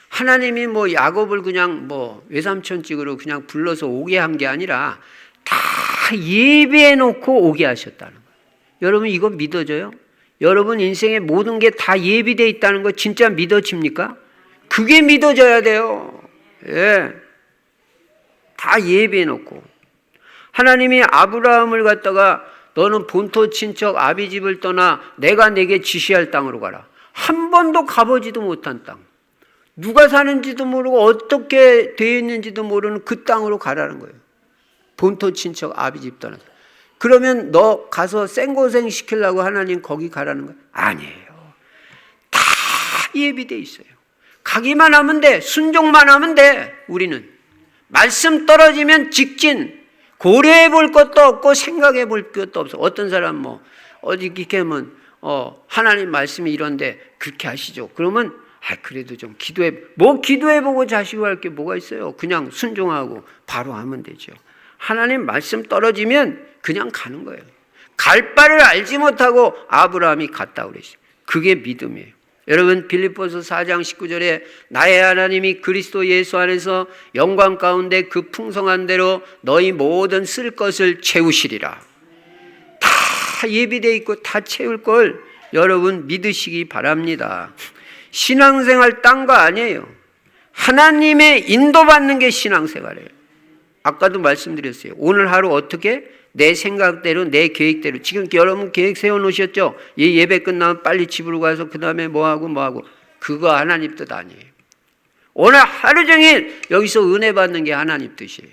하나님이 야곱을 그냥 외삼촌 집으로 그냥 불러서 오게 한 게 아니라 다 예배해 놓고 오게 하셨다는 거예요. 여러분 이거 믿어져요? 여러분 인생의 모든 게 다 예비되어 있다는 거 진짜 믿어집니까? 그게 믿어져야 돼요. 예. 다 예배해 놓고. 하나님이 아브라함을 갖다가 너는 본토 친척 아비 집을 떠나 내가 내게 지시할 땅으로 가라. 한 번도 가보지도 못한 땅. 누가 사는지도 모르고 어떻게 되어 있는지도 모르는 그 땅으로 가라는 거예요. 본토 친척 아비 집 떠나서. 그러면 너 가서 생고생 시키려고 하나님 거기 가라는 거예요? 아니에요. 다 예비되어 있어요. 가기만 하면 돼. 순종만 하면 돼. 우리는. 말씀 떨어지면 직진. 고려해 볼 것도 없고 생각해 볼 것도 없어. 어떤 사람 어디 이렇게 하면 하나님 말씀이 이런데 그렇게 하시죠. 그러면 그래도 좀 기도해 보고 자시고 할 게 뭐가 있어요. 그냥 순종하고 바로 하면 되죠. 하나님 말씀 떨어지면 그냥 가는 거예요. 갈 바를 알지 못하고 아브라함이 갔다 그랬어요. 그게 믿음이에요. 여러분 빌립보서 4장 19절에 나의 하나님이 그리스도 예수 안에서 영광 가운데 그 풍성한 대로 너희 모든 쓸 것을 채우시리라. 다 예비되어 있고 다 채울 걸 여러분 믿으시기 바랍니다. 신앙생활 딴 거 아니에요. 하나님의 인도받는 게 신앙생활이에요. 아까도 말씀드렸어요. 오늘 하루 어떻게? 내 생각대로 내 계획대로. 지금 여러분 계획 세워놓으셨죠? 이 예배 끝나면 빨리 집으로 가서 그 다음에 뭐하고 그거 하나님 뜻 아니에요. 오늘 하루 종일 여기서 은혜 받는 게 하나님 뜻이에요.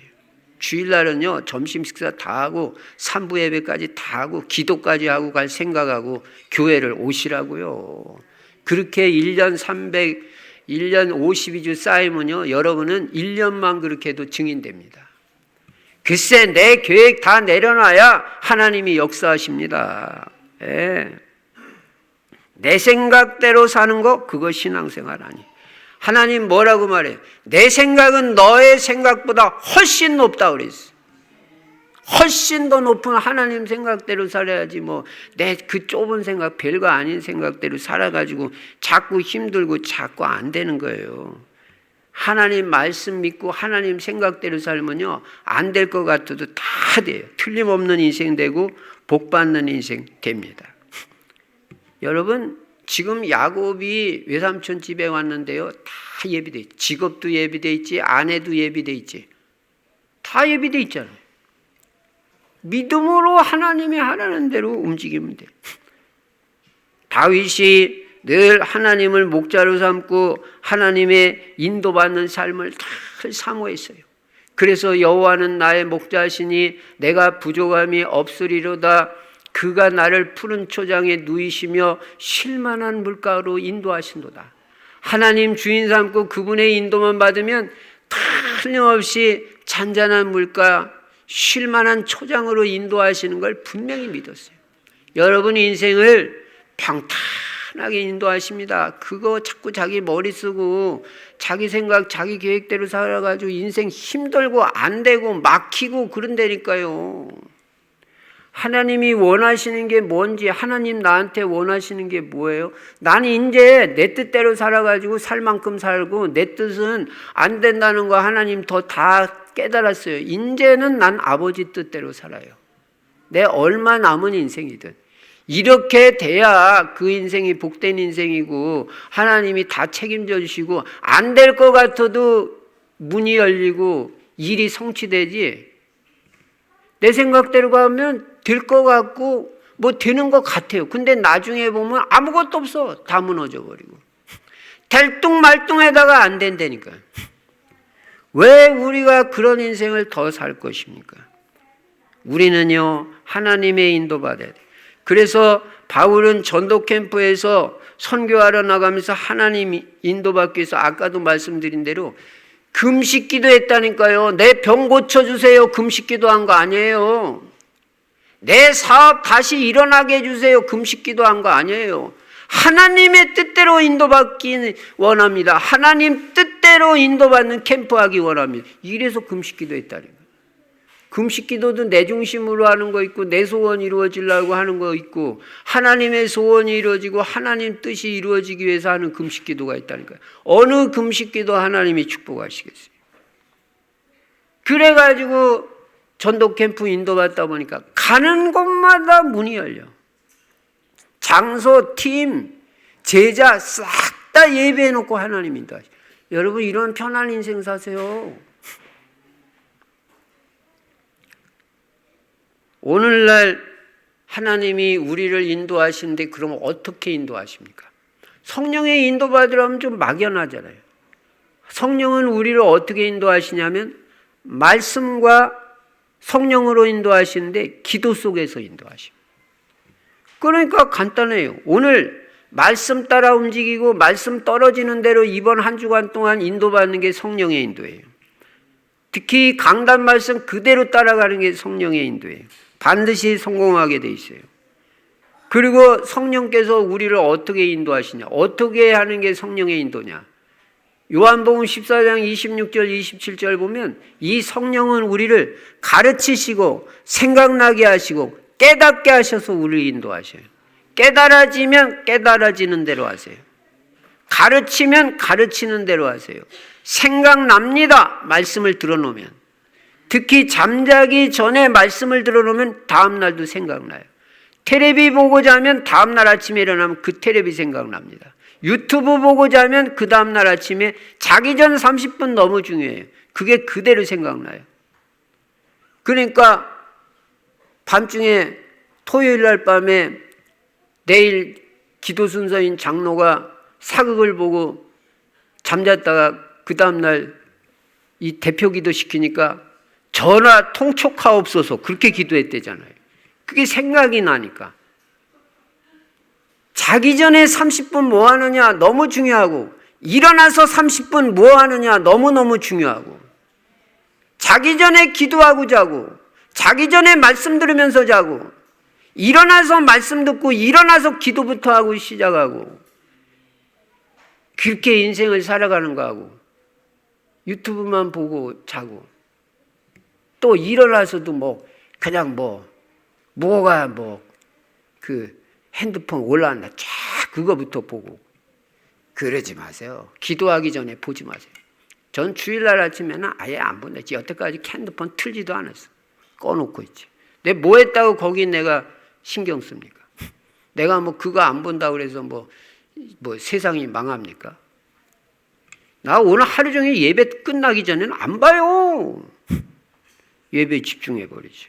주일날은요 점심 식사 다 하고 3부 예배까지 다 하고 기도까지 하고 갈 생각하고 교회를 오시라고요. 그렇게 1년 52주 쌓이면요 여러분은 1년만 그렇게 해도 증인됩니다. 글쎄 내 계획 다 내려놔야 하나님이 역사하십니다. 예. 내 생각대로 사는 거 그거 신앙생활 아니. 하나님 뭐라고 말해? 내 생각은 너의 생각보다 훨씬 높다 그랬어. 훨씬 더 높은 하나님 생각대로 살아야지 뭐 내 그 좁은 생각 별거 아닌 생각대로 살아가지고 자꾸 힘들고 자꾸 안 되는 거예요. 하나님 말씀 믿고 하나님 생각대로 살면요 안 될 것 같아도 다 돼요. 틀림없는 인생 되고 복 받는 인생 됩니다. 여러분 지금 야곱이 외삼촌 집에 왔는데요 다 예비돼 있지. 직업도 예비돼 있지, 아내도 예비돼 있지, 다 예비돼 있잖아요. 믿음으로 하나님이 하라는 대로 움직이면 돼. 다윗이 늘 하나님을 목자로 삼고 하나님의 인도받는 삶을 잘 사모했어요. 그래서 여호와는 나의 목자시니 내가 부족함이 없으리로다. 그가 나를 푸른 초장에 누이시며 쉴만한 물가로 인도하신도다. 하나님 주인 삼고 그분의 인도만 받으면 틀림없이 잔잔한 물가, 쉴만한 초장으로 인도하시는 걸 분명히 믿었어요. 여러분 인생을 평탄하게 인도하십니다. 그거 자꾸 자기 머리 쓰고 자기 생각, 자기 계획대로 살아가지고 인생 힘들고 안 되고 막히고 그런다니까요. 하나님이 원하시는 게 뭔지, 하나님 나한테 원하시는 게 뭐예요? 나는 이제 내 뜻대로 살아가지고 살 만큼 살고 내 뜻은 안 된다는 거 하나님 더 다 깨달았어요. 이제는 난 아버지 뜻대로 살아요. 내 얼마 남은 인생이든. 이렇게 돼야 그 인생이 복된 인생이고 하나님이 다 책임져 주시고 안 될 것 같아도 문이 열리고 일이 성취되지. 내 생각대로 가면 될 것 같고 뭐 되는 것 같아요. 근데 나중에 보면 아무것도 없어. 다 무너져 버리고. 될뚱말뚱에다가 안 된다니까. 왜 우리가 그런 인생을 더 살 것입니까? 우리는요 하나님의 인도받아야 돼. 그래서 바울은 전도 캠프에서 선교하러 나가면서 하나님 인도받기 위해서 아까도 말씀드린 대로 금식 기도했다니까요. 내 병 고쳐주세요. 금식 기도한 거 아니에요. 내 사업 다시 일어나게 해주세요. 금식 기도한 거 아니에요. 하나님의 뜻대로 인도받기 원합니다. 하나님 뜻대로 인도받는 캠프하기 원합니다. 이래서 금식 기도했다니까요. 금식 기도도 내 중심으로 하는 거 있고 내 소원이 이루어지려고 하는 거 있고 하나님의 소원이 이루어지고 하나님 뜻이 이루어지기 위해서 하는 금식 기도가 있다니까요. 어느 금식 기도 하나님이 축복하시겠어요. 그래가지고 전도 캠프 인도받다 보니까 가는 곳마다 문이 열려. 장소, 팀, 제자 싹 다 예배해놓고 하나님 인도하시죠. 여러분 이런 편한 인생 사세요. 오늘날 하나님이 우리를 인도하시는데 그럼 어떻게 인도하십니까? 성령의 인도받으려면 좀 막연하잖아요. 성령은 우리를 어떻게 인도하시냐면 말씀과 성령으로 인도하시는데 기도 속에서 인도하십니다. 그러니까 간단해요. 오늘 말씀 따라 움직이고 말씀 떨어지는 대로 이번 한 주간 동안 인도받는 게 성령의 인도예요. 특히 강단 말씀 그대로 따라가는 게 성령의 인도예요. 반드시 성공하게 돼 있어요. 그리고 성령께서 우리를 어떻게 인도하시냐? 어떻게 하는 게 성령의 인도냐? 요한복음 14장 26절 27절 보면 이 성령은 우리를 가르치시고 생각나게 하시고 깨닫게 하셔서 우리를 인도하셔요. 깨달아지면 깨달아지는 대로 하세요. 가르치면 가르치는 대로 하세요. 생각납니다. 말씀을 들어놓으면. 특히 잠자기 전에 말씀을 들어놓으면 다음 날도 생각나요. 텔레비 보고 자면 다음 날 아침에 일어나면 그 텔레비 생각납니다. 유튜브 보고 자면 그 다음 날 아침에 자기 전 30분 너무 중요해요. 그게 그대로 생각나요. 그러니까 밤중에 토요일 날 밤에 내일 기도 순서인 장로가 사극을 보고 잠잤다가 그 다음날 이 대표 기도 시키니까 전화 통촉하옵소서 그렇게 기도했대잖아요. 그게 생각이 나니까. 자기 전에 30분 뭐 하느냐 너무 중요하고 일어나서 30분 뭐 하느냐 너무너무 중요하고 자기 전에 기도하고 자고 자기 전에 말씀 들으면서 자고 일어나서 말씀 듣고 일어나서 기도부터 하고 시작하고 그렇게 인생을 살아가는 거하고 유튜브만 보고 자고 또 일어나서도 뭐 그냥 뭐가 그 핸드폰 올라왔나 쫙 그거부터 보고 그러지 마세요. 기도하기 전에 보지 마세요. 전 주일날 아침에는 아예 안 본다. 여태까지 핸드폰 틀지도 않았어. 꺼놓고 있지. 내가 뭐 했다고 거기 내가 신경 씁니까? 내가 뭐 그거 안 본다고 그래서 뭐 세상이 망합니까? 나 오늘 하루 종일 예배 끝나기 전에는 안 봐요. 예배에 집중해버리지.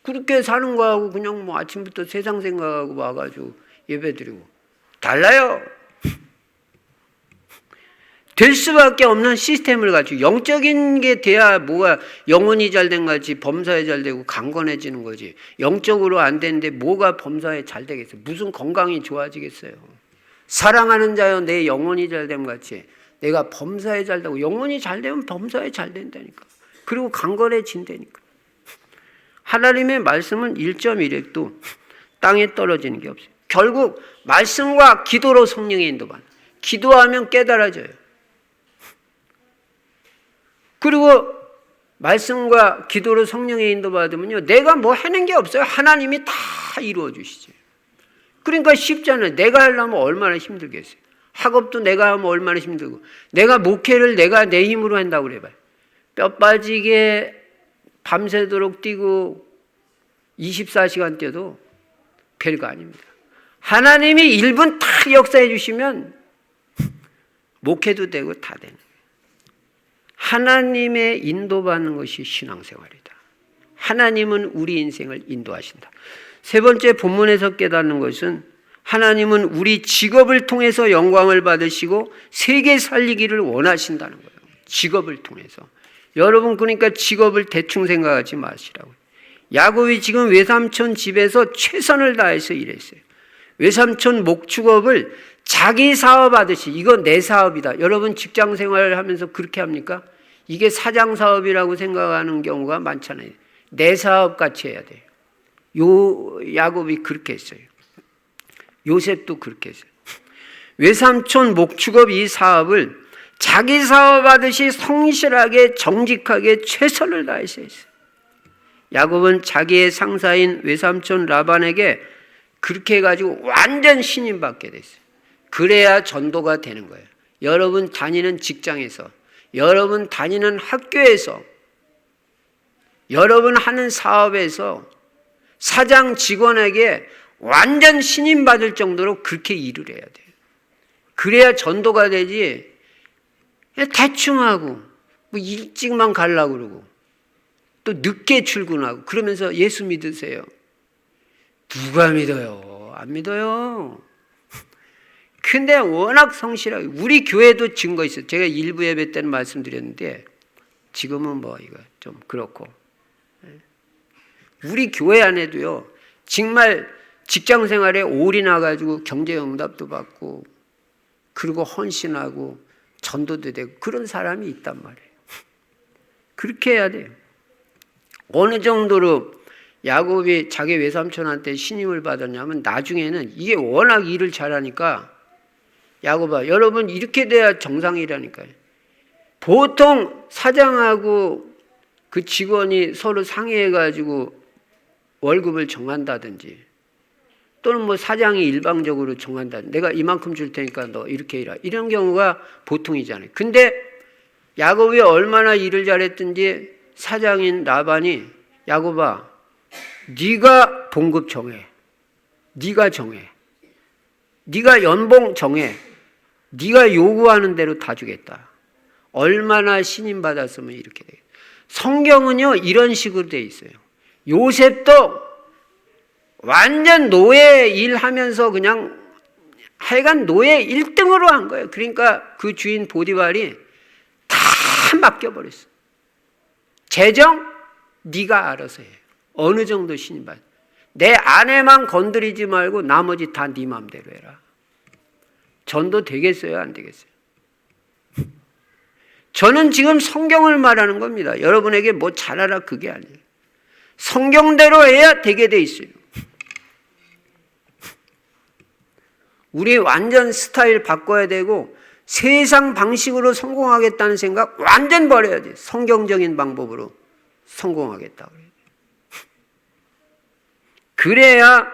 그렇게 사는 거하고 그냥 뭐 아침부터 세상 생각하고 와가지고 예배 드리고 달라요. 될 수밖에 없는 시스템을 가지고 영적인 게 돼야 뭐가 영혼이 잘된 거지 범사에 잘 되고 강건해지는 거지. 영적으로 안 되는데 뭐가 범사에 잘 되겠어요. 무슨 건강이 좋아지겠어요. 사랑하는 자여 내 영혼이 잘됨 같이 내가 범사에 잘 되고 영혼이 잘 되면 범사에 잘 된다니까. 그리고 강건해진다니까. 하나님의 말씀은 1.1핵도 땅에 떨어지는 게 없어요. 결국 말씀과 기도로 성령의 인도받아. 기도하면 깨달아져요. 그리고 말씀과 기도로 성령의 인도받으면요. 내가 뭐 하는 게 없어요. 하나님이 다 이루어 주시죠. 그러니까 쉽잖아요. 내가 하려면 얼마나 힘들겠어요. 학업도 내가 하면 얼마나 힘들고 내가 목회를 내가 내 힘으로 한다고 그래봐요. 뼈 빠지게 밤새도록 뛰고 24시간 뛰어도 별거 아닙니다. 하나님이 1분 딱 역사해 주시면 목회도 되고 다 되는 거예요. 하나님의 인도받는 것이 신앙생활이다. 하나님은 우리 인생을 인도하신다. 세 번째 본문에서 깨닫는 것은 하나님은 우리 직업을 통해서 영광을 받으시고 세계 살리기를 원하신다는 거예요. 직업을 통해서. 여러분 그러니까 직업을 대충 생각하지 마시라고요. 야곱이 지금 외삼촌 집에서 최선을 다해서 일했어요. 외삼촌 목축업을 자기 사업하듯이 이거 내 사업이다. 여러분 직장 생활을 하면서 그렇게 합니까? 이게 사장 사업이라고 생각하는 경우가 많잖아요. 내 사업 같이 해야 돼요. 야곱이 그렇게 했어요. 요셉도 그렇게 했어요. 외삼촌 목축업 이 사업을 자기 사업하듯이 성실하게 정직하게 최선을 다해서 했어요. 야곱은 자기의 상사인 외삼촌 라반에게 그렇게 해가지고 완전 신임받게 됐어요. 그래야 전도가 되는 거예요. 여러분 다니는 직장에서, 여러분 다니는 학교에서, 여러분 하는 사업에서 사장 직원에게 완전 신임받을 정도로 그렇게 일을 해야 돼요. 그래야 전도가 되지 대충 하고 뭐 일찍만 가려고 그러고 또 늦게 출근하고 그러면서 예수 믿으세요. 누가 믿어요? 안 믿어요. 근데 워낙 성실하게 우리 교회도 증거 있어요. 제가 일부 예배 때는 말씀드렸는데 지금은 뭐 이거 좀 그렇고 우리 교회 안에도요. 정말 직장 생활에 올인해가지고 경제응답도 받고 그리고 헌신하고 전도도 되고 그런 사람이 있단 말이에요. 그렇게 해야 돼요. 어느 정도로 야곱이 자기 외삼촌한테 신임을 받았냐면 나중에는 이게 워낙 일을 잘하니까 야곱아 여러분 이렇게 돼야 정상이라니까요. 보통 사장하고 그 직원이 서로 상의해가지고 월급을 정한다든지 또는 뭐 사장이 일방적으로 정한다든지 내가 이만큼 줄 테니까 너 이렇게 일하 이런 경우가 보통이잖아요. 근데 야곱이 얼마나 일을 잘했든지 사장인 라반이 야곱아 네가 봉급 정해. 네가 정해. 네가 연봉 정해. 네가 요구하는 대로 다 주겠다. 얼마나 신임 받았으면 이렇게 돼요. 성경은요 이런 식으로 돼 있어요. 요셉도 완전 노예 일하면서 그냥 하여간 노예 1등으로 한 거예요. 그러니까 그 주인 보디발이 다 맡겨버렸어. 재정 네가 알아서 해. 어느 정도 신임받아. 내 아내만 건드리지 말고 나머지 다 네 마음대로 해라. 전도 되겠어요? 안 되겠어요? 저는 지금 성경을 말하는 겁니다. 여러분에게 뭐 잘하라 그게 아니에요. 성경대로 해야 되게 돼 있어요. 우리 완전 스타일 바꿔야 되고 세상 방식으로 성공하겠다는 생각 완전 버려야 돼. 성경적인 방법으로 성공하겠다. 그래야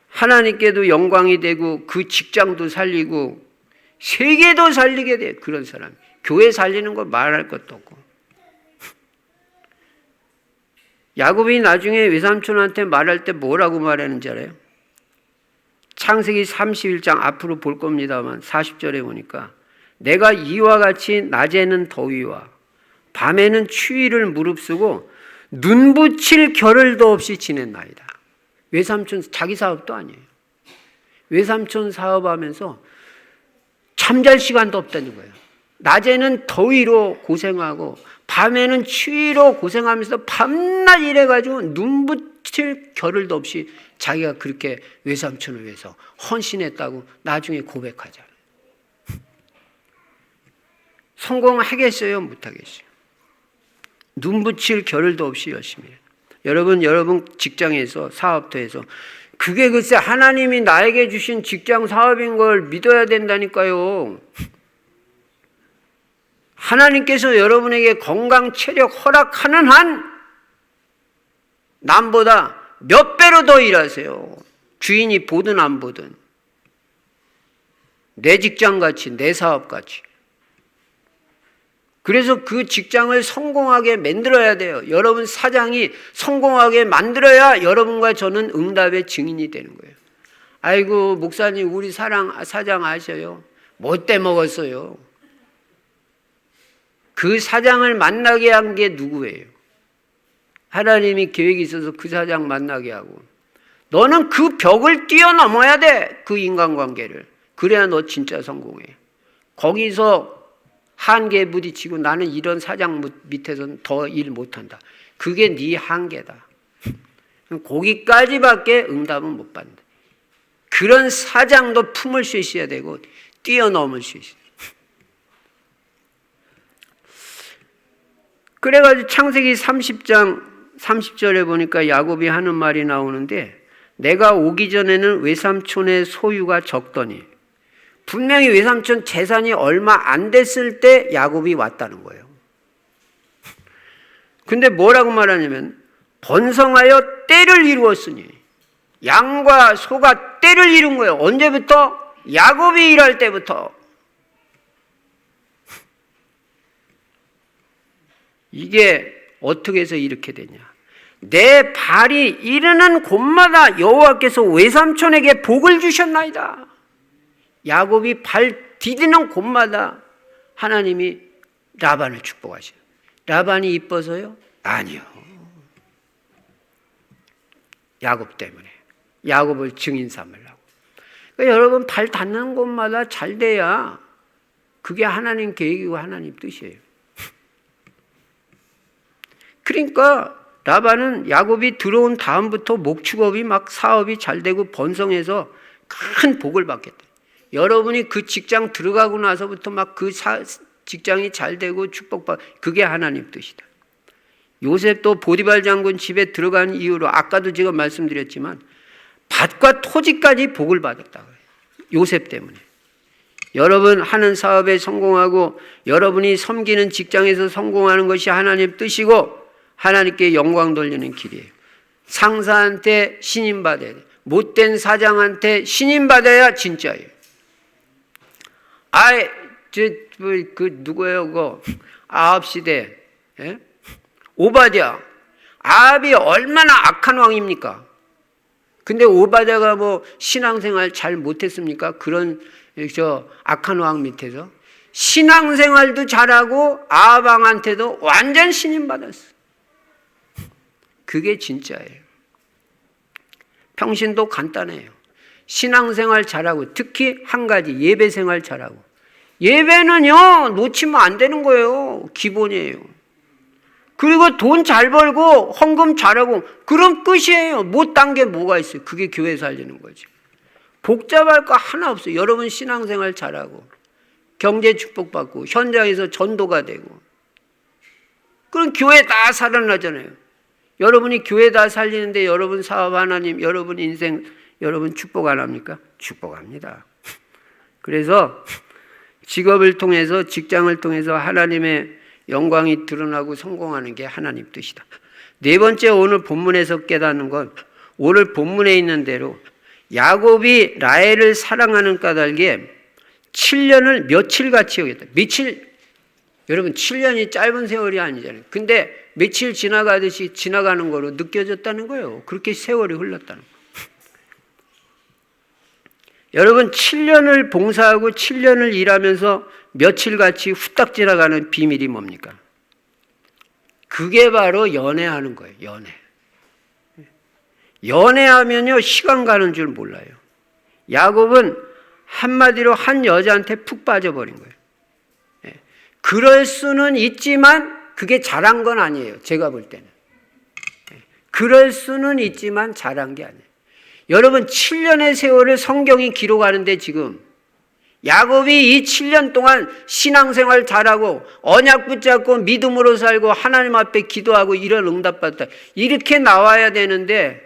하나님께도 영광이 되고 그 직장도 살리고 세계도 살리게 돼. 그런 사람. 교회 살리는 거 말할 것도 없고. 야곱이 나중에 외삼촌한테 말할 때 뭐라고 말하는지 알아요? 창세기 31장 앞으로 볼 겁니다만 40절에 보니까 내가 이와 같이 낮에는 더위와 밤에는 추위를 무릅쓰고 눈 붙일 겨를도 없이 지냈나이다. 외삼촌 자기 사업도 아니에요. 외삼촌 사업하면서 잠잘 시간도 없다는 거예요. 낮에는 더위로 고생하고 밤에는 추위로 고생하면서 밤낮 일해가지고 눈 붙일 겨를도 없이 자기가 그렇게 외삼촌을 위해서 헌신했다고 나중에 고백하잖아요. 성공하겠어요? 못하겠어요? 눈 붙일 겨를도 없이 열심히 해요. 여러분 직장에서 사업터에서 그게 글쎄 하나님이 나에게 주신 직장 사업인 걸 믿어야 된다니까요. 하나님께서 여러분에게 건강, 체력 허락하는 한 남보다 몇 배로 더 일하세요. 주인이 보든 안 보든. 내 직장같이, 내 사업같이. 그래서 그 직장을 성공하게 만들어야 돼요. 여러분 사장이 성공하게 만들어야 여러분과 저는 응답의 증인이 되는 거예요. 아이고 목사님 우리 사장 아셔요? 못돼 먹었어요. 그 사장을 만나게 한 게 누구예요? 하나님이 계획이 있어서 그 사장 만나게 하고 너는 그 벽을 뛰어넘어야 돼. 그 인간관계를. 그래야 너 진짜 성공해. 거기서 한계에 부딪히고 나는 이런 사장 밑에서는 더 일 못한다. 그게 네 한계다. 거기까지밖에 응답은 못 받는다. 그런 사장도 품을 수 있어야 되고 뛰어넘을 수 있어요. 그래가지고 창세기 30장 30절에 보니까 야곱이 하는 말이 나오는데 내가 오기 전에는 외삼촌의 소유가 적더니 분명히 외삼촌 재산이 얼마 안 됐을 때 야곱이 왔다는 거예요. 근데 뭐라고 말하냐면 번성하여 때를 이루었으니 양과 소가 때를 이룬 거예요. 언제부터? 야곱이 일할 때부터. 이게 어떻게 해서 이렇게 되냐? 내 발이 이르는 곳마다 여호와께서 외삼촌에게 복을 주셨나이다. 야곱이 발 디디는 곳마다 하나님이 라반을 축복하셔요. 라반이 이뻐서요? 아니요. 야곱 때문에. 야곱을 증인 삼으려고. 그러니까 여러분 발 닿는 곳마다 잘 돼야 그게 하나님 계획이고 하나님 뜻이에요. 그러니까 라반은 야곱이 들어온 다음부터 목축업이 막 사업이 잘 되고 번성해서 큰 복을 받겠다. 여러분이 그 직장 들어가고 나서부터 막 그 직장이 잘 되고 축복받 그게 하나님 뜻이다. 요셉도 보디발 장군 집에 들어간 이후로 아까도 제가 말씀드렸지만 밭과 토지까지 복을 받았다. 요셉 때문에. 여러분 하는 사업에 성공하고 여러분이 섬기는 직장에서 성공하는 것이 하나님 뜻이고 하나님께 영광 돌리는 길이에요. 상사한테 신임받아야 돼. 못된 사장한테 신임받아야 진짜예요. 누구예요, 그거? 아합 시대. 예? 오바댜. 아합이 얼마나 악한 왕입니까? 근데 오바댜가 뭐 신앙생활 잘 못했습니까? 그런 악한 왕 밑에서. 신앙생활도 잘하고 아합 왕한테도 완전 신임받았어. 그게 진짜예요. 평신도 간단해요. 신앙생활 잘하고 특히 한 가지 예배생활 잘하고 예배는요 놓치면 안 되는 거예요. 기본이에요. 그리고 돈 잘 벌고 헌금 잘하고 그럼 끝이에요. 못한 게 뭐가 있어요. 그게 교회 살리는 거죠. 복잡할 거 하나 없어요. 여러분 신앙생활 잘하고 경제 축복받고 현장에서 전도가 되고 그럼 교회 다 살아나잖아요. 여러분이 교회 다 살리는데 여러분 사업 하나님, 여러분 인생, 여러분 축복 안 합니까? 축복합니다. 그래서 직업을 통해서, 직장을 통해서 하나님의 영광이 드러나고 성공하는 게 하나님 뜻이다. 네 번째, 오늘 본문에서 깨닫는 건 오늘 본문에 있는 대로 야곱이 라헬을 사랑하는 까닭에 7년을 며칠같이 여겼다. 며칠, 여러분 7년이 짧은 세월이 아니잖아요. 근데 며칠 지나가듯이 지나가는 거로 느껴졌다는 거예요. 그렇게 세월이 흘렀다는 거예요. 여러분 7년을 봉사하고 7년을 일하면서 며칠같이 후딱 지나가는 비밀이 뭡니까? 그게 바로 연애하는 거예요. 연애. 연애하면요 시간 가는 줄 몰라요. 야곱은 한마디로 한 여자한테 푹 빠져버린 거예요. 그럴 수는 있지만 그게 잘한 건 아니에요. 제가 볼 때는. 그럴 수는 있지만 잘한 게 아니에요. 여러분 7년의 세월을 성경이 기록하는데 지금 야곱이 이 7년 동안 신앙생활 잘하고 언약 붙잡고 믿음으로 살고 하나님 앞에 기도하고 이런 응답받다 이렇게 나와야 되는데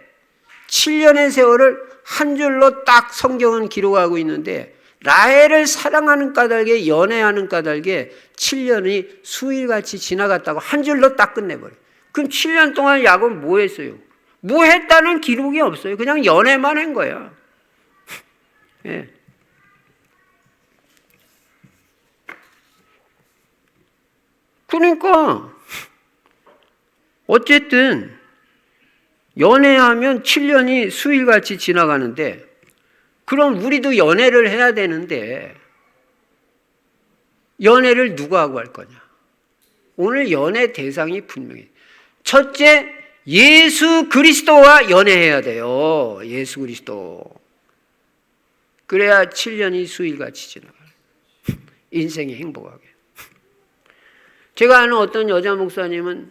7년의 세월을 한 줄로 딱 성경은 기록하고 있는데 라헬을 사랑하는 까닭에 연애하는 까닭에 7년이 수일같이 지나갔다고 한 줄로 딱 끝내버려요. 그럼 7년 동안 야곱은 뭐 했어요? 뭐 했다는 기록이 없어요. 그냥 연애만 한 거야. 예. 그러니까 어쨌든 연애하면 7년이 수일같이 지나가는데 그럼 우리도 연애를 해야 되는데 연애를 누가 하고 할 거냐? 오늘 연애 대상이 분명해. 첫째, 예수 그리스도와 연애해야 돼요. 예수 그리스도. 그래야 7년이 수일같이 지나가요. 인생이 행복하게. 제가 아는 어떤 여자 목사님은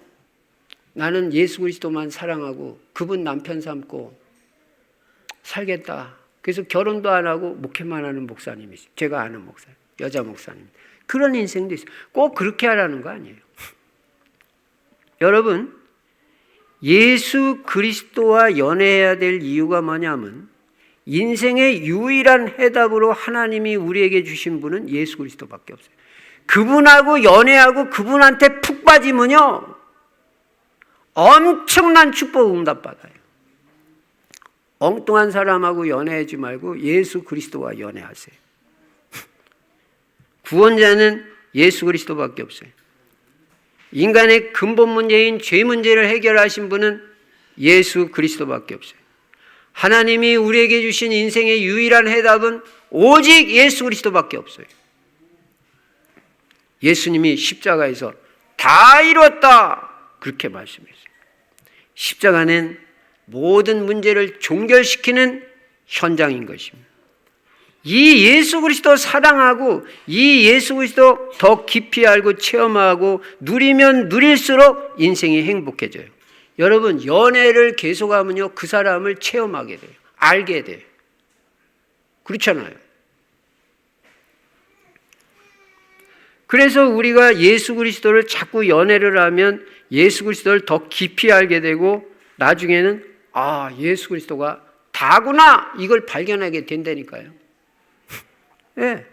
나는 예수 그리스도만 사랑하고 그분 남편 삼고 살겠다. 그래서 결혼도 안 하고 목회만 하는 목사님이세요. 제가 아는 목사님, 여자 목사님. 그런 인생도 있어요. 꼭 그렇게 하라는 거 아니에요. 여러분, 예수 그리스도와 연애해야 될 이유가 뭐냐면 인생의 유일한 해답으로 하나님이 우리에게 주신 분은 예수 그리스도밖에 없어요. 그분하고 연애하고 그분한테 푹 빠지면요 엄청난 축복 응답받아요. 엉뚱한 사람하고 연애하지 말고 예수 그리스도와 연애하세요. 구원자는 예수 그리스도밖에 없어요. 인간의 근본 문제인 죄 문제를 해결하신 분은 예수 그리스도밖에 없어요. 하나님이 우리에게 주신 인생의 유일한 해답은 오직 예수 그리스도밖에 없어요. 예수님이 십자가에서 다 이뤘다 그렇게 말씀했어요. 십자가는 모든 문제를 종결시키는 현장인 것입니다. 이 예수 그리스도 사랑하고 이 예수 그리스도 더 깊이 알고 체험하고 누리면 누릴수록 인생이 행복해져요. 여러분 연애를 계속하면요 그 사람을 체험하게 돼요. 알게 돼요. 그렇잖아요. 그래서 우리가 예수 그리스도를 자꾸 연애를 하면 예수 그리스도를 더 깊이 알게 되고 나중에는 아 예수 그리스도가 다구나 이걸 발견하게 된다니까요. 네.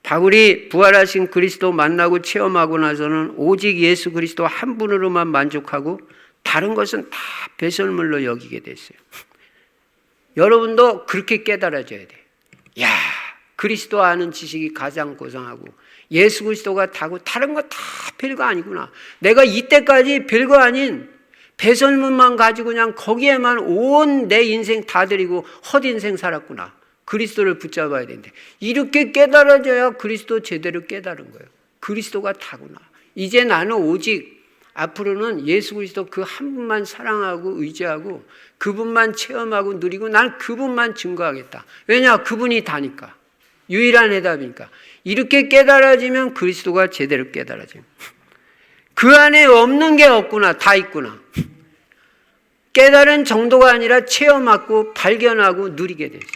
바울이 부활하신 그리스도 만나고 체험하고 나서는 오직 예수 그리스도 한 분으로만 만족하고 다른 것은 다 배설물로 여기게 됐어요. 여러분도 그렇게 깨달아져야 돼요. 야, 그리스도 아는 지식이 가장 고상하고 예수 그리스도가 다고 다른 거 다 별거 아니구나. 내가 이때까지 별거 아닌 배설물만 가지고 그냥 거기에만 온 내 인생 다 드리고 헛인생 살았구나. 그리스도를 붙잡아야 되는데 이렇게 깨달아져야 그리스도 제대로 깨달은 거예요. 그리스도가 다구나. 이제 나는 오직 앞으로는 예수 그리스도 그 한 분만 사랑하고 의지하고 그분만 체험하고 누리고 난 그분만 증거하겠다. 왜냐? 그분이 다니까. 유일한 해답이니까. 이렇게 깨달아지면 그리스도가 제대로 깨달아져요. 그 안에 없는 게 없구나. 다 있구나. 깨달은 정도가 아니라 체험하고 발견하고 누리게 되죠.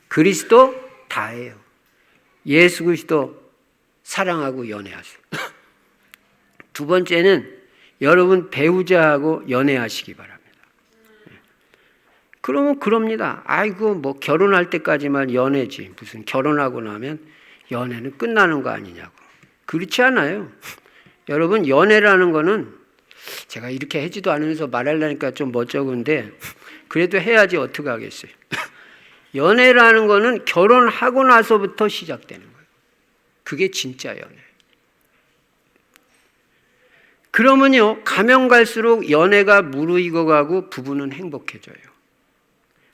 그리스도 다예요. 예수 그리스도 사랑하고 연애하세요. 두 번째는 여러분 배우자하고 연애하시기 바랍니다. 그러면 그럽니다. 아이고 뭐 결혼할 때까지만 연애지 무슨 결혼하고 나면 연애는 끝나는 거 아니냐고. 그렇지 않아요. 여러분 연애라는 거는 제가 이렇게 하지도 않으면서 말하려니까 좀 멋쩍은데 그래도 해야지 어떻게 하겠어요. 연애라는 거는 결혼하고 나서부터 시작되는 거예요. 그게 진짜 연애. 그러면요 가면 갈수록 연애가 무르익어 가고 부부는 행복해져요.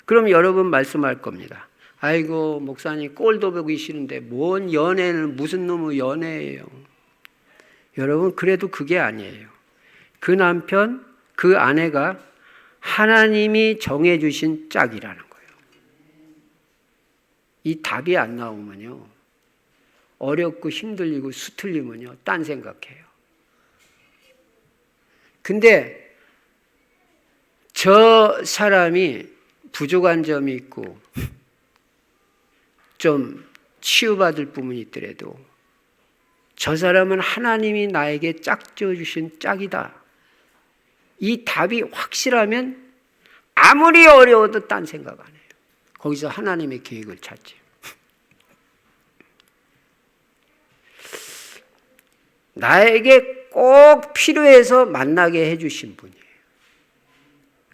그럼 여러분 말씀할 겁니다. 아이고 목사님 꼴도 보기 싫은데 뭔 연애는 무슨 놈의 연애예요. 여러분 그래도 그게 아니에요. 그 남편, 그 아내가 하나님이 정해주신 짝이라는 거예요. 이 답이 안 나오면요 어렵고 힘들리고 수틀리면요 딴 생각해요. 근데 저 사람이 부족한 점이 있고 좀 치유받을 부분이 있더라도 저 사람은 하나님이 나에게 짝 지어주신 짝이다. 이 답이 확실하면 아무리 어려워도 딴 생각 안 해요. 거기서 하나님의 계획을 찾지. 나에게 꼭 필요해서 만나게 해주신 분이에요.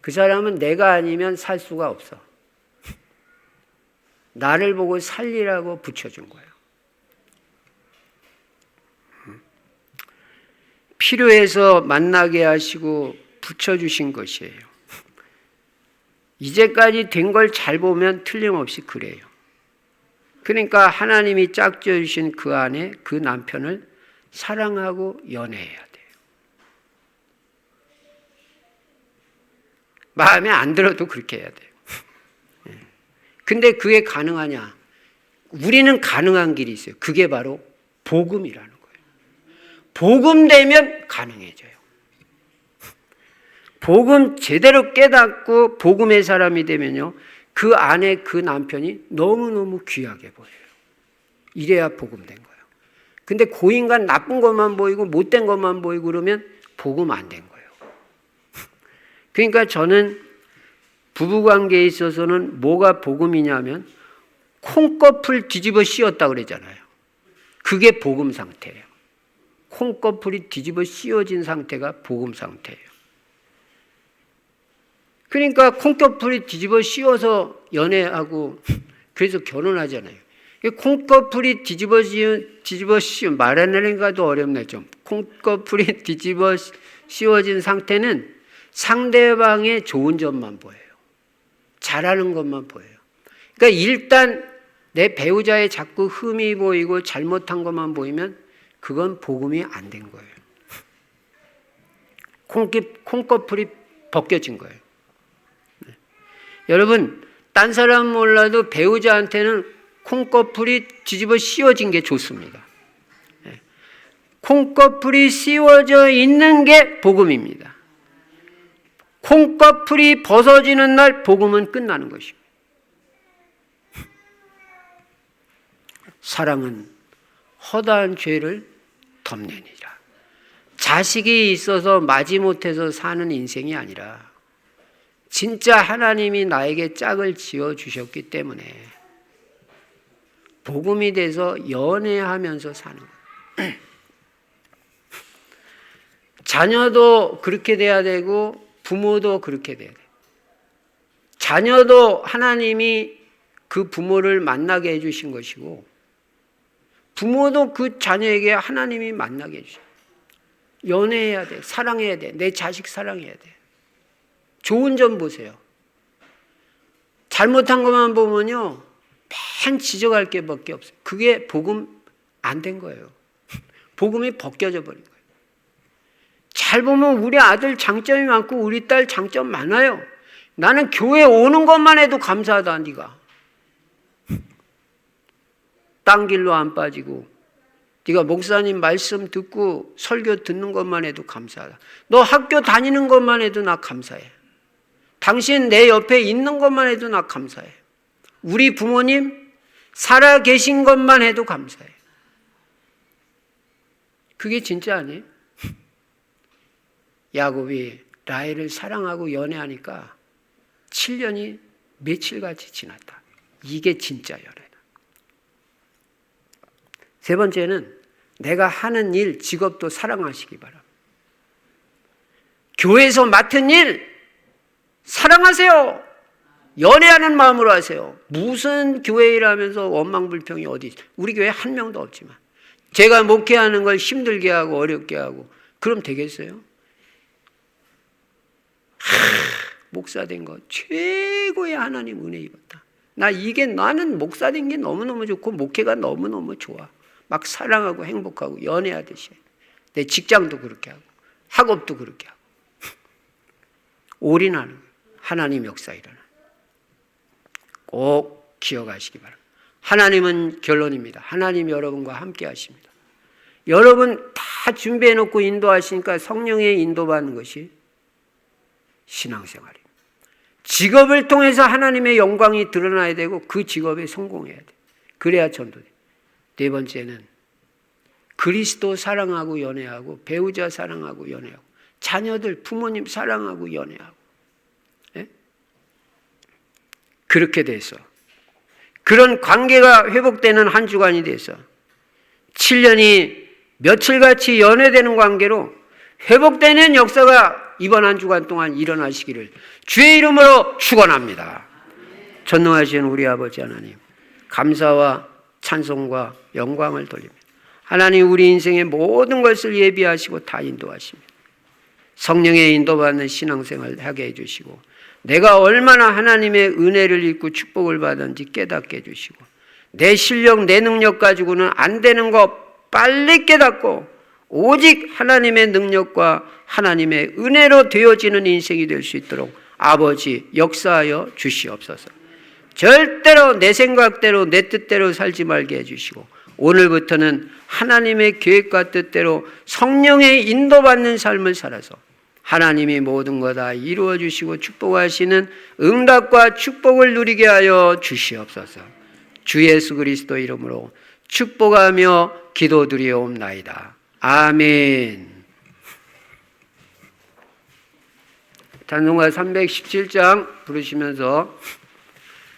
그 사람은 내가 아니면 살 수가 없어. 나를 보고 살리라고 붙여준 거예요. 필요해서 만나게 하시고 붙여주신 것이에요. 이제까지 된 걸 잘 보면 틀림없이 그래요. 그러니까 하나님이 짝지어주신 그 안에 그 남편을 사랑하고 연애해야 돼요. 마음에 안 들어도 그렇게 해야 돼요. 근데 그게 가능하냐? 우리는 가능한 길이 있어요. 그게 바로 복음이라는 거예요. 복음 되면 가능해져요. 복음 제대로 깨닫고 복음의 사람이 되면요. 그 안에 그 남편이 너무너무 귀하게 보여요. 이래야 복음 된 거예요. 근데 고인간 나쁜 것만 보이고 못된 것만 보이고 그러면 복음 안 된 거예요. 그러니까 저는 부부관계에 있어서는 뭐가 복음이냐면 콩꺼풀 뒤집어 씌웠다 그러잖아요. 그게 복음 상태예요. 콩꺼풀이 뒤집어 씌워진 상태가 복음 상태예요. 그러니까 콩꺼풀이 뒤집어 씌워서 연애하고 그래서 결혼하잖아요. 콩꺼풀이 뒤집어 씌운 말하는가도 어렵네 좀. 콩꺼풀이 뒤집어 씌워진 상태는 상대방의 좋은 점만 보여요. 잘하는 것만 보여요. 그러니까 일단 내 배우자의 자꾸 흠이 보이고 잘못한 것만 보이면 그건 복음이 안 된 거예요. 콩꺼풀이 벗겨진 거예요. 네. 여러분, 딴 사람 몰라도 배우자한테는 콩꺼풀이 뒤집어 씌워진 게 좋습니다. 네. 콩꺼풀이 씌워져 있는 게 복음입니다. 콩꺼풀이 벗어지는 날 복음은 끝나는 것입니다. 사랑은 허다한 죄를 덮내니라. 자식이 있어서 마지못해서 사는 인생이 아니라 진짜 하나님이 나에게 짝을 지어주셨기 때문에 복음이 돼서 연애하면서 사는 거예요. 자녀도 그렇게 돼야 되고 부모도 그렇게 돼야 돼요. 자녀도 하나님이 그 부모를 만나게 해주신 것이고 부모도 그 자녀에게 하나님이 만나게 해주셔요. 연애해야 돼. 사랑해야 돼. 내 자식 사랑해야 돼. 좋은 점 보세요. 잘못한 것만 보면요. 맨 지적할 게 밖에 없어요. 그게 복음 안 된 거예요. 복음이 벗겨져 버린 거예요. 잘 보면 우리 아들 장점이 많고 우리 딸 장점 많아요. 나는 교회 오는 것만 해도 감사하다. 네가 딴 길로 안 빠지고 네가 목사님 말씀 듣고 설교 듣는 것만 해도 감사하다. 너 학교 다니는 것만 해도 나 감사해. 당신 내 옆에 있는 것만 해도 나 감사해. 우리 부모님 살아 계신 것만 해도 감사해. 그게 진짜 아니에요? 야곱이 라헬을 사랑하고 연애하니까 7년이 며칠같이 지났다. 이게 진짜 연애다. 세 번째는 내가 하는 일, 직업도 사랑하시기 바랍니다. 교회에서 맡은 일 사랑하세요. 연애하는 마음으로 하세요. 무슨 교회 일하면서 원망불평이 어디 있어요? 우리 교회 한 명도 없지만 제가 목회하는 걸 힘들게 하고 어렵게 하고 그럼 되겠어요? 목사 된 거 최고의 하나님 은혜 입었다. 나는 목사 된 게 너무너무 좋고 목회가 너무너무 좋아. 막 사랑하고 행복하고 연애하듯이. 내 직장도 그렇게 하고 학업도 그렇게 하고 올인하는 하나님 역사 일어나. 꼭 기억하시기 바랍니다. 하나님은 결론입니다. 하나님 여러분과 함께 하십니다. 여러분 다 준비해놓고 인도하시니까 성령의 인도받는 것이 신앙생활입니다. 직업을 통해서 하나님의 영광이 드러나야 되고 그 직업에 성공해야 돼. 그래야 전도돼. 네 번째는 그리스도 사랑하고 연애하고 배우자 사랑하고 연애하고 자녀들 부모님 사랑하고 연애하고 예? 그렇게 돼서 그런 관계가 회복되는 한 주간이 돼서 7년이 며칠같이 연애되는 관계로 회복되는 역사가 이번 한 주간 동안 일어나시기를 주의 이름으로 축원합니다. 전능하신 우리 아버지 하나님, 감사와 찬송과 영광을 돌립니다. 하나님, 우리 인생의 모든 것을 예비하시고 다 인도하십니다. 성령의 인도받는 신앙생활을 하게 해주시고 내가 얼마나 하나님의 은혜를 입고 축복을 받은지 깨닫게 해주시고 내 실력, 내 능력 가지고는 안 되는 거 빨리 깨닫고 오직 하나님의 능력과 하나님의 은혜로 되어지는 인생이 될 수 있도록 아버지 역사하여 주시옵소서. 절대로 내 생각대로 내 뜻대로 살지 말게 해주시고 오늘부터는 하나님의 계획과 뜻대로 성령의 인도받는 삶을 살아서 하나님이 모든 것 다 이루어 주시고 축복하시는 응답과 축복을 누리게 하여 주시옵소서. 주 예수 그리스도 이름으로 축복하며 기도드리옵나이다. 아멘. 찬송가 317장 부르시면서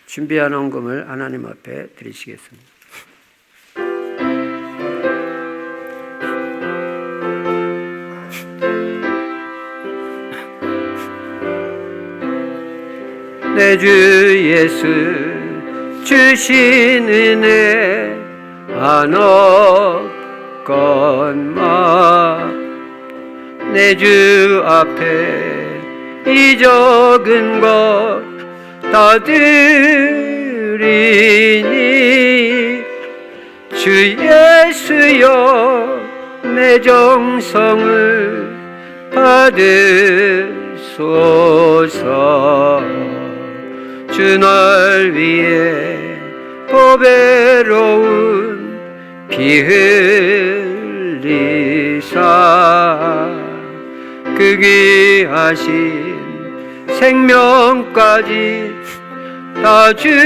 준비한 헌금을 하나님 앞에 드리시겠습니다. 내 주 예수 주신 은혜 한없건마 내 주 앞에 이 적은 것 다 드리니 주 예수여 내 정성을 받으소서. 주 날 위해 보배로운 피 흘리사 그 귀하신 생명까지 다 주시니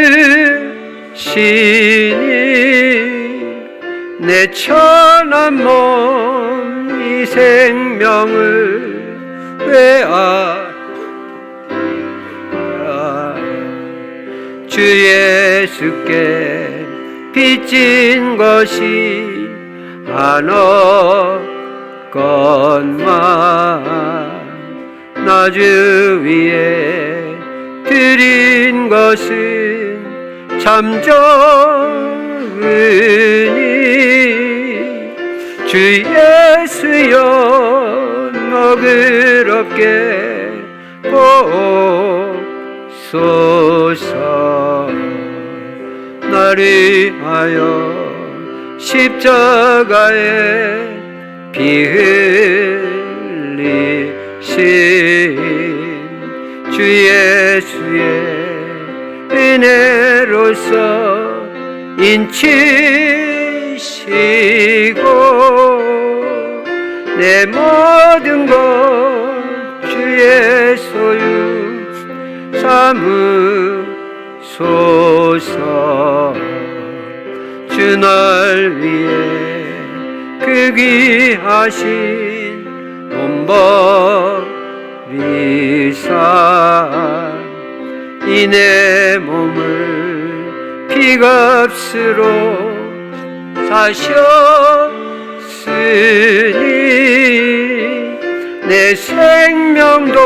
내 천한 몸 이 생명을 외아 주 예수께 빚진 것이 한없건마 나 주 위에 드린 것은 참 적으니 주 예수여 너그럽게 보소서. 나를 위하여 십자가에 피 흘리신 주 예수의 은혜로서 인치시고 내 모든 것 주의 소유 삼으소서. 주 날 위해 그 귀하신 돈벌이사 이 내 몸을 피값으로 사셨으니 내 생명도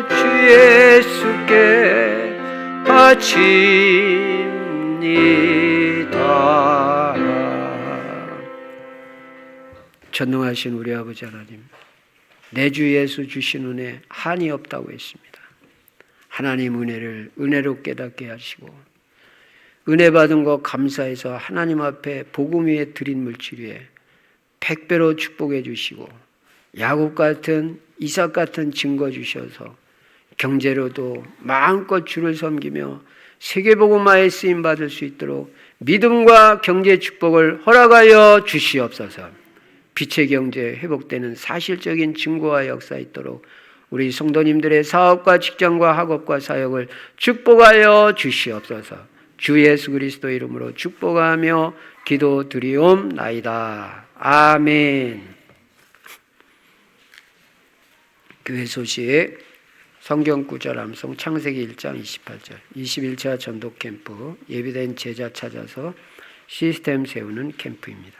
주 예수께 바칩니다. 전능하신 우리 아버지 하나님, 내 주 예수 주신 은혜 한이 없다고 했습니다. 하나님 은혜를 은혜로 깨닫게 하시고 은혜 받은 것 감사해서 하나님 앞에 복음 위에 드린 물질 위에 100배로 축복해 주시고 야곱 같은 이삭 같은 증거 주셔서 경제로도 마음껏 주를 섬기며 세계복음화에 쓰임 받을 수 있도록 믿음과 경제 축복을 허락하여 주시옵소서. 빛의 경제 회복되는 사실적인 증거와 역사 있도록 우리 성도님들의 사업과 직장과 학업과 사역을 축복하여 주시옵소서. 주 예수 그리스도 이름으로 축복하며 기도드리옵나이다. 아멘. 교회 소식 성경 구절 암송 창세기 1장 28절 21차 전도 캠프 예비된 제자 찾아서 시스템 세우는 캠프입니다.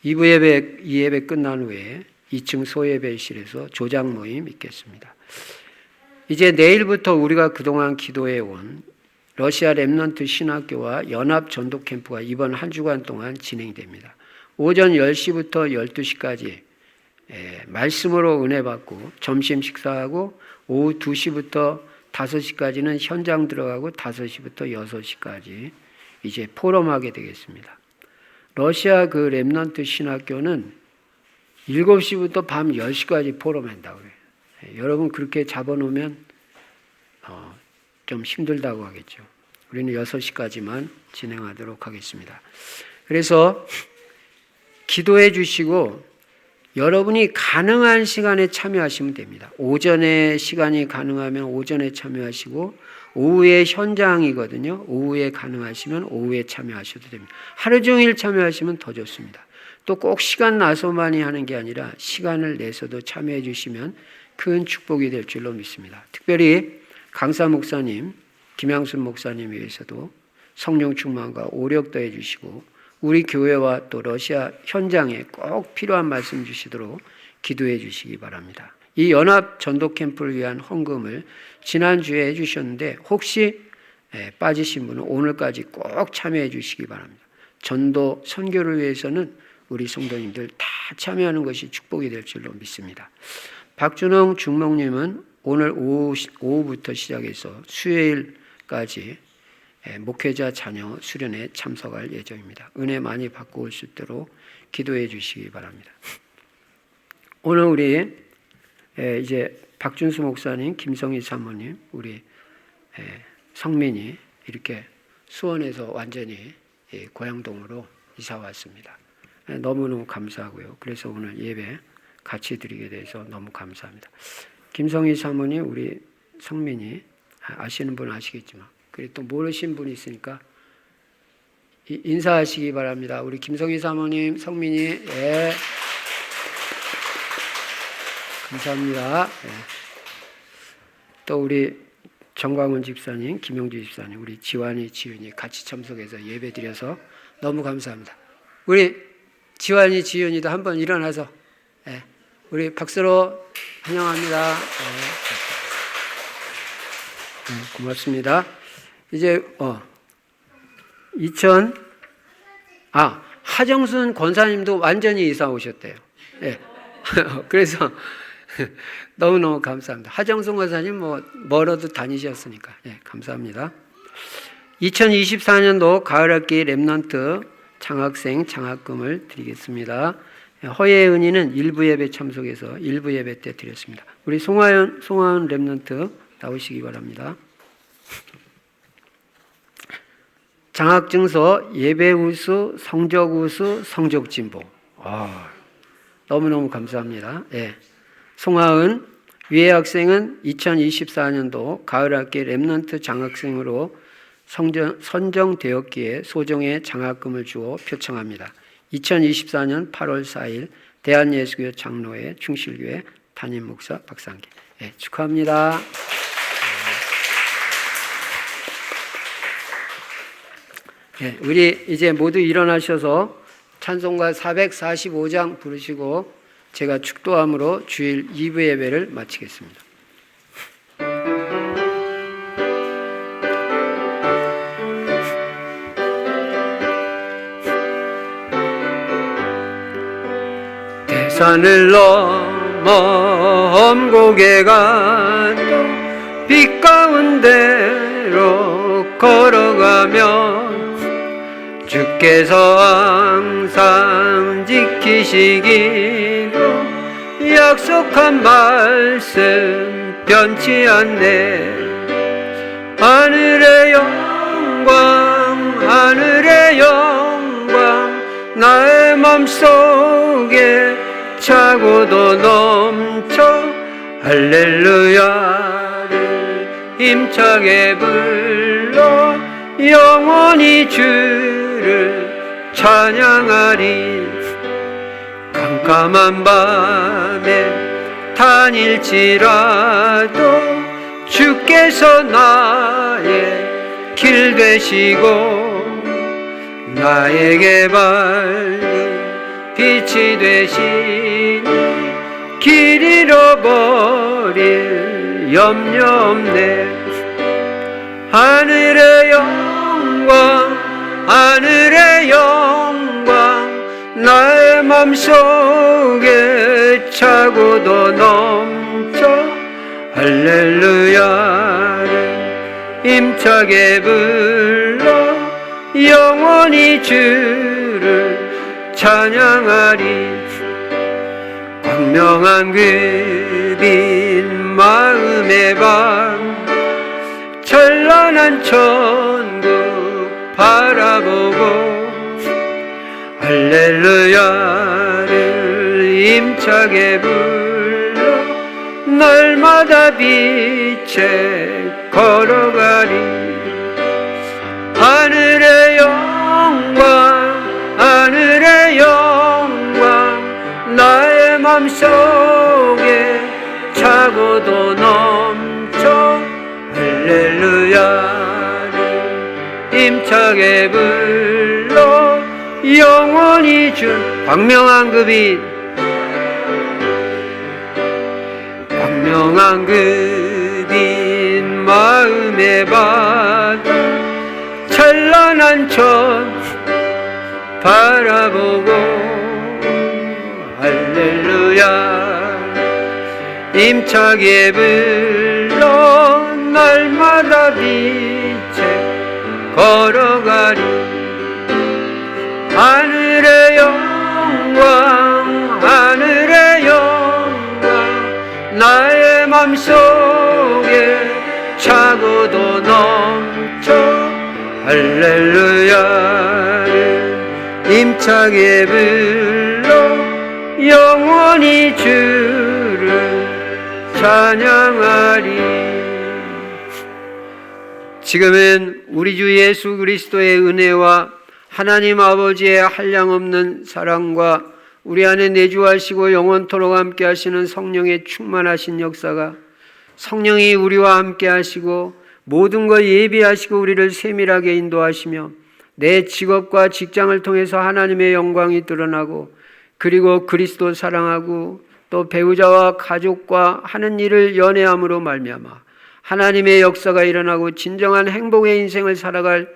2부 예배, 2예배 끝난 후에 2층 소예배실에서 조장 모임 있겠습니다. 이제 내일부터 우리가 그동안 기도해온 러시아 렘넌트 신학교와 연합 전도 캠프가 이번 한 주간 동안 진행됩니다. 오전 10시부터 12시까지 말씀으로 은혜 받고 점심 식사하고 오후 2시부터 5시까지는 현장 들어가고 5시부터 6시까지 이제 포럼하게 되겠습니다. 러시아 그 렘넌트 신학교는 7시부터 밤 10시까지 포럼한다고 그래요. 여러분 그렇게 잡아놓으면 좀 힘들다고 하겠죠. 우리는 6시까지만 진행하도록 하겠습니다. 그래서 기도해 주시고 여러분이 가능한 시간에 참여하시면 됩니다. 오전에 시간이 가능하면 오전에 참여하시고 오후에 현장이거든요. 오후에 가능하시면 오후에 참여하셔도 됩니다. 하루 종일 참여하시면 더 좋습니다. 또 꼭 시간 나서만이 하는 게 아니라 시간을 내서도 참여해 주시면 큰 축복이 될 줄로 믿습니다. 특별히 강사 목사님, 김양순 목사님 위해서도 성령 충만과 오력 더해 주시고 우리 교회와 또 러시아 현장에 꼭 필요한 말씀 주시도록 기도해 주시기 바랍니다. 이 연합 전도 캠프를 위한 헌금을 지난주에 해주셨는데 혹시 빠지신 분은 오늘까지 꼭 참여해 주시기 바랍니다. 전도 선교를 위해서는 우리 성도님들 다 참여하는 것이 축복이 될 줄로 믿습니다. 박준홍 중목님은 오늘 오후부터 시작해서 수요일까지 목회자 자녀 수련회 참석할 예정입니다. 은혜 많이 받고 올 수 있도록 기도해 주시기 바랍니다. 오늘 우리 이제 박준수 목사님, 김성희 사모님, 우리 성민이 이렇게 수원에서 완전히 고향동으로 이사 왔습니다. 너무너무 감사하고요. 그래서 오늘 예배 같이 드리게 돼서 너무 감사합니다. 김성희 사모님, 우리 성민이 아시는 분은 아시겠지만 그리고 또 모르신 분이 있으니까 인사하시기 바랍니다. 우리 김성희 사모님, 성민이 예. 감사합니다. 예. 또 우리 정광훈 집사님, 김용주 집사님, 우리 지환이, 지윤이 같이 참석해서 예배 드려서 너무 감사합니다. 우리 지환이, 지윤이도 한번 일어나서 예. 우리 박수로 환영합니다. 예. 고맙습니다. 이제 하정순 권사님도 완전히 이사 오셨대요. 예. 그래서 너무너무 감사합니다. 하정순 권사님 멀어도 다니셨으니까 예, 감사합니다. 2024년도 가을학기 렘넌트 장학생 장학금을 드리겠습니다. 허예 은희는 일부 예배 참석해서 일부 예배 때 드렸습니다. 우리 송하은 렘넌트 나오시기 바랍니다. 장학증서, 예배 우수, 성적 우수, 성적 진보. 너무너무 감사합니다. 예. 송하은 위에 학생은 2024년도 가을학기 렘넌트 장학생으로 선정되었기에 소정의 장학금을 주어 표창합니다. 2024년 8월 4일 대한예수교회 장로회 충실교회 담임 목사 박상기. 네, 축하합니다. 네, 우리 이제 모두 일어나셔서 찬송가 445장 부르시고 제가 축도함으로 주일 2부 예배를 마치겠습니다. 대산을 넘어 험곡에 가도 빛 가운데로 걸어가며 주께서 항상 지키시기로 약속한 말씀 변치 않네. 하늘의 영광 하늘의 영광 나의 맘속에 차고도 넘쳐 할렐루야를 힘차게 불러 영원히 주를 찬양하리. 깜깜한 밤에 다닐지라도 주께서 나의 길 되시고 나에게 밝은 빛이 되시니 길 잃어버릴 염려 없네. 하늘의 영광 하늘의 영광 나의 맘속에 차고도 넘쳐 할렐루야를 힘차게 불러 영원히 주를 찬양하리. 광명한 그 빛 마음의 밤 찬란한 천국 바라보고 할렐루야를 힘차게 불러 날마다 빛에 걸어가리. 하늘의 영광 하늘의 영광 나의 맘속에 차고도 넘쳐 할렐루야를 힘차게 불러 영원히 준 광명한 그 빛 광명한 그 빛 마음의 바다 찬란한 천 바라보고 할렐루야 힘차게 불러 날마다 빛에 걸어가리. 하늘의 영광 하늘의 영광 나의 맘속에 차고도 넘쳐 할렐루야를 힘차게 불러 영원히 주를 찬양하리. 지금은 우리 주 예수 그리스도의 은혜와 하나님 아버지의 한량없는 사랑과 우리 안에 내주하시고 영원토록 함께 하시는 성령의 충만하신 역사가 성령이 우리와 함께 하시고 모든 것 예비하시고 우리를 세밀하게 인도하시며 내 직업과 직장을 통해서 하나님의 영광이 드러나고 그리고 그리스도 사랑하고 또 배우자와 가족과 하는 일을 연애함으로 말미암아 하나님의 역사가 일어나고 진정한 행복의 인생을 살아갈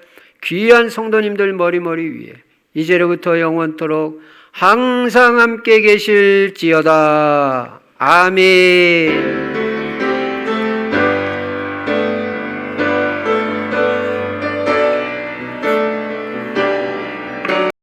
귀한 성도님들 머리머리 위에 이제로부터 영원토록 항상 함께 계실지어다. 아멘.